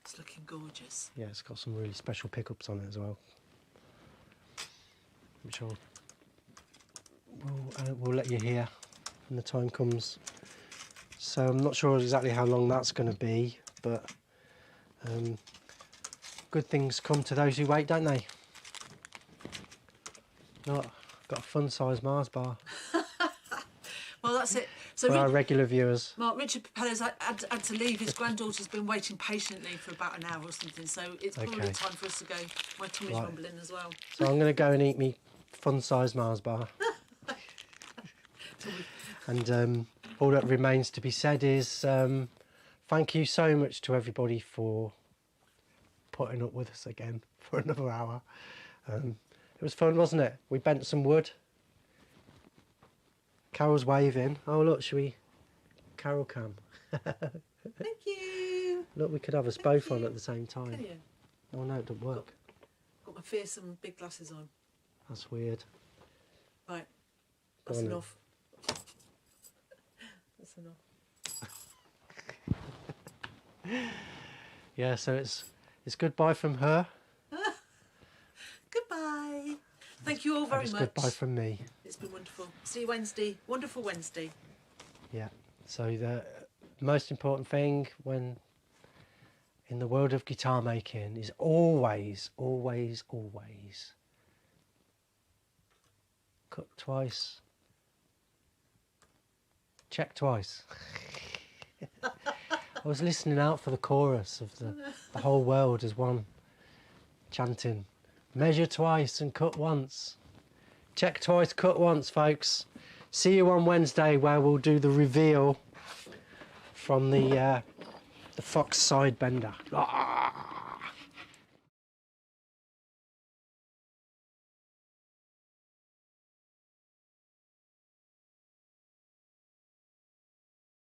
It's looking gorgeous. Yeah, it's got some really special pickups on it as well, which we'll let you hear when the time comes. So I'm not sure exactly how long that's going to be, but good things come to those who wait, don't they? Look, I've got a fun-sized Mars bar Well, that's it. So for our regular viewers. Mark, Richard Papello's had to leave. His granddaughter's been waiting patiently for about an hour or something, so it's probably Okay. time for us to go. My tummy's Right. rumbling as well. So I'm going to go and eat me fun-sized Mars bar. And all that remains to be said is thank you so much to everybody for putting up with us again for another hour. It was fun, wasn't it? We bent some wood. Carol's waving. Oh look, should we? Carol cam. Thank you. Look, we could have us both on at the same time. Can you? Oh no, it doesn't work. Got my fearsome big glasses on. That's weird. Right. Go That's on then. enough. That's enough. Yeah, so it's goodbye from her. Goodbye. Thank you all And very it's much. goodbye from me. It's been wonderful. See you Wednesday. Wonderful Wednesday. Yeah. So the most important thing when in the world of guitar making is always, always, always cut twice, check twice. I was listening out for the chorus of the whole world as one chanting, measure twice and cut once. Check twice, cut once, folks. See you on Wednesday where we'll do the reveal from the Fox side bender.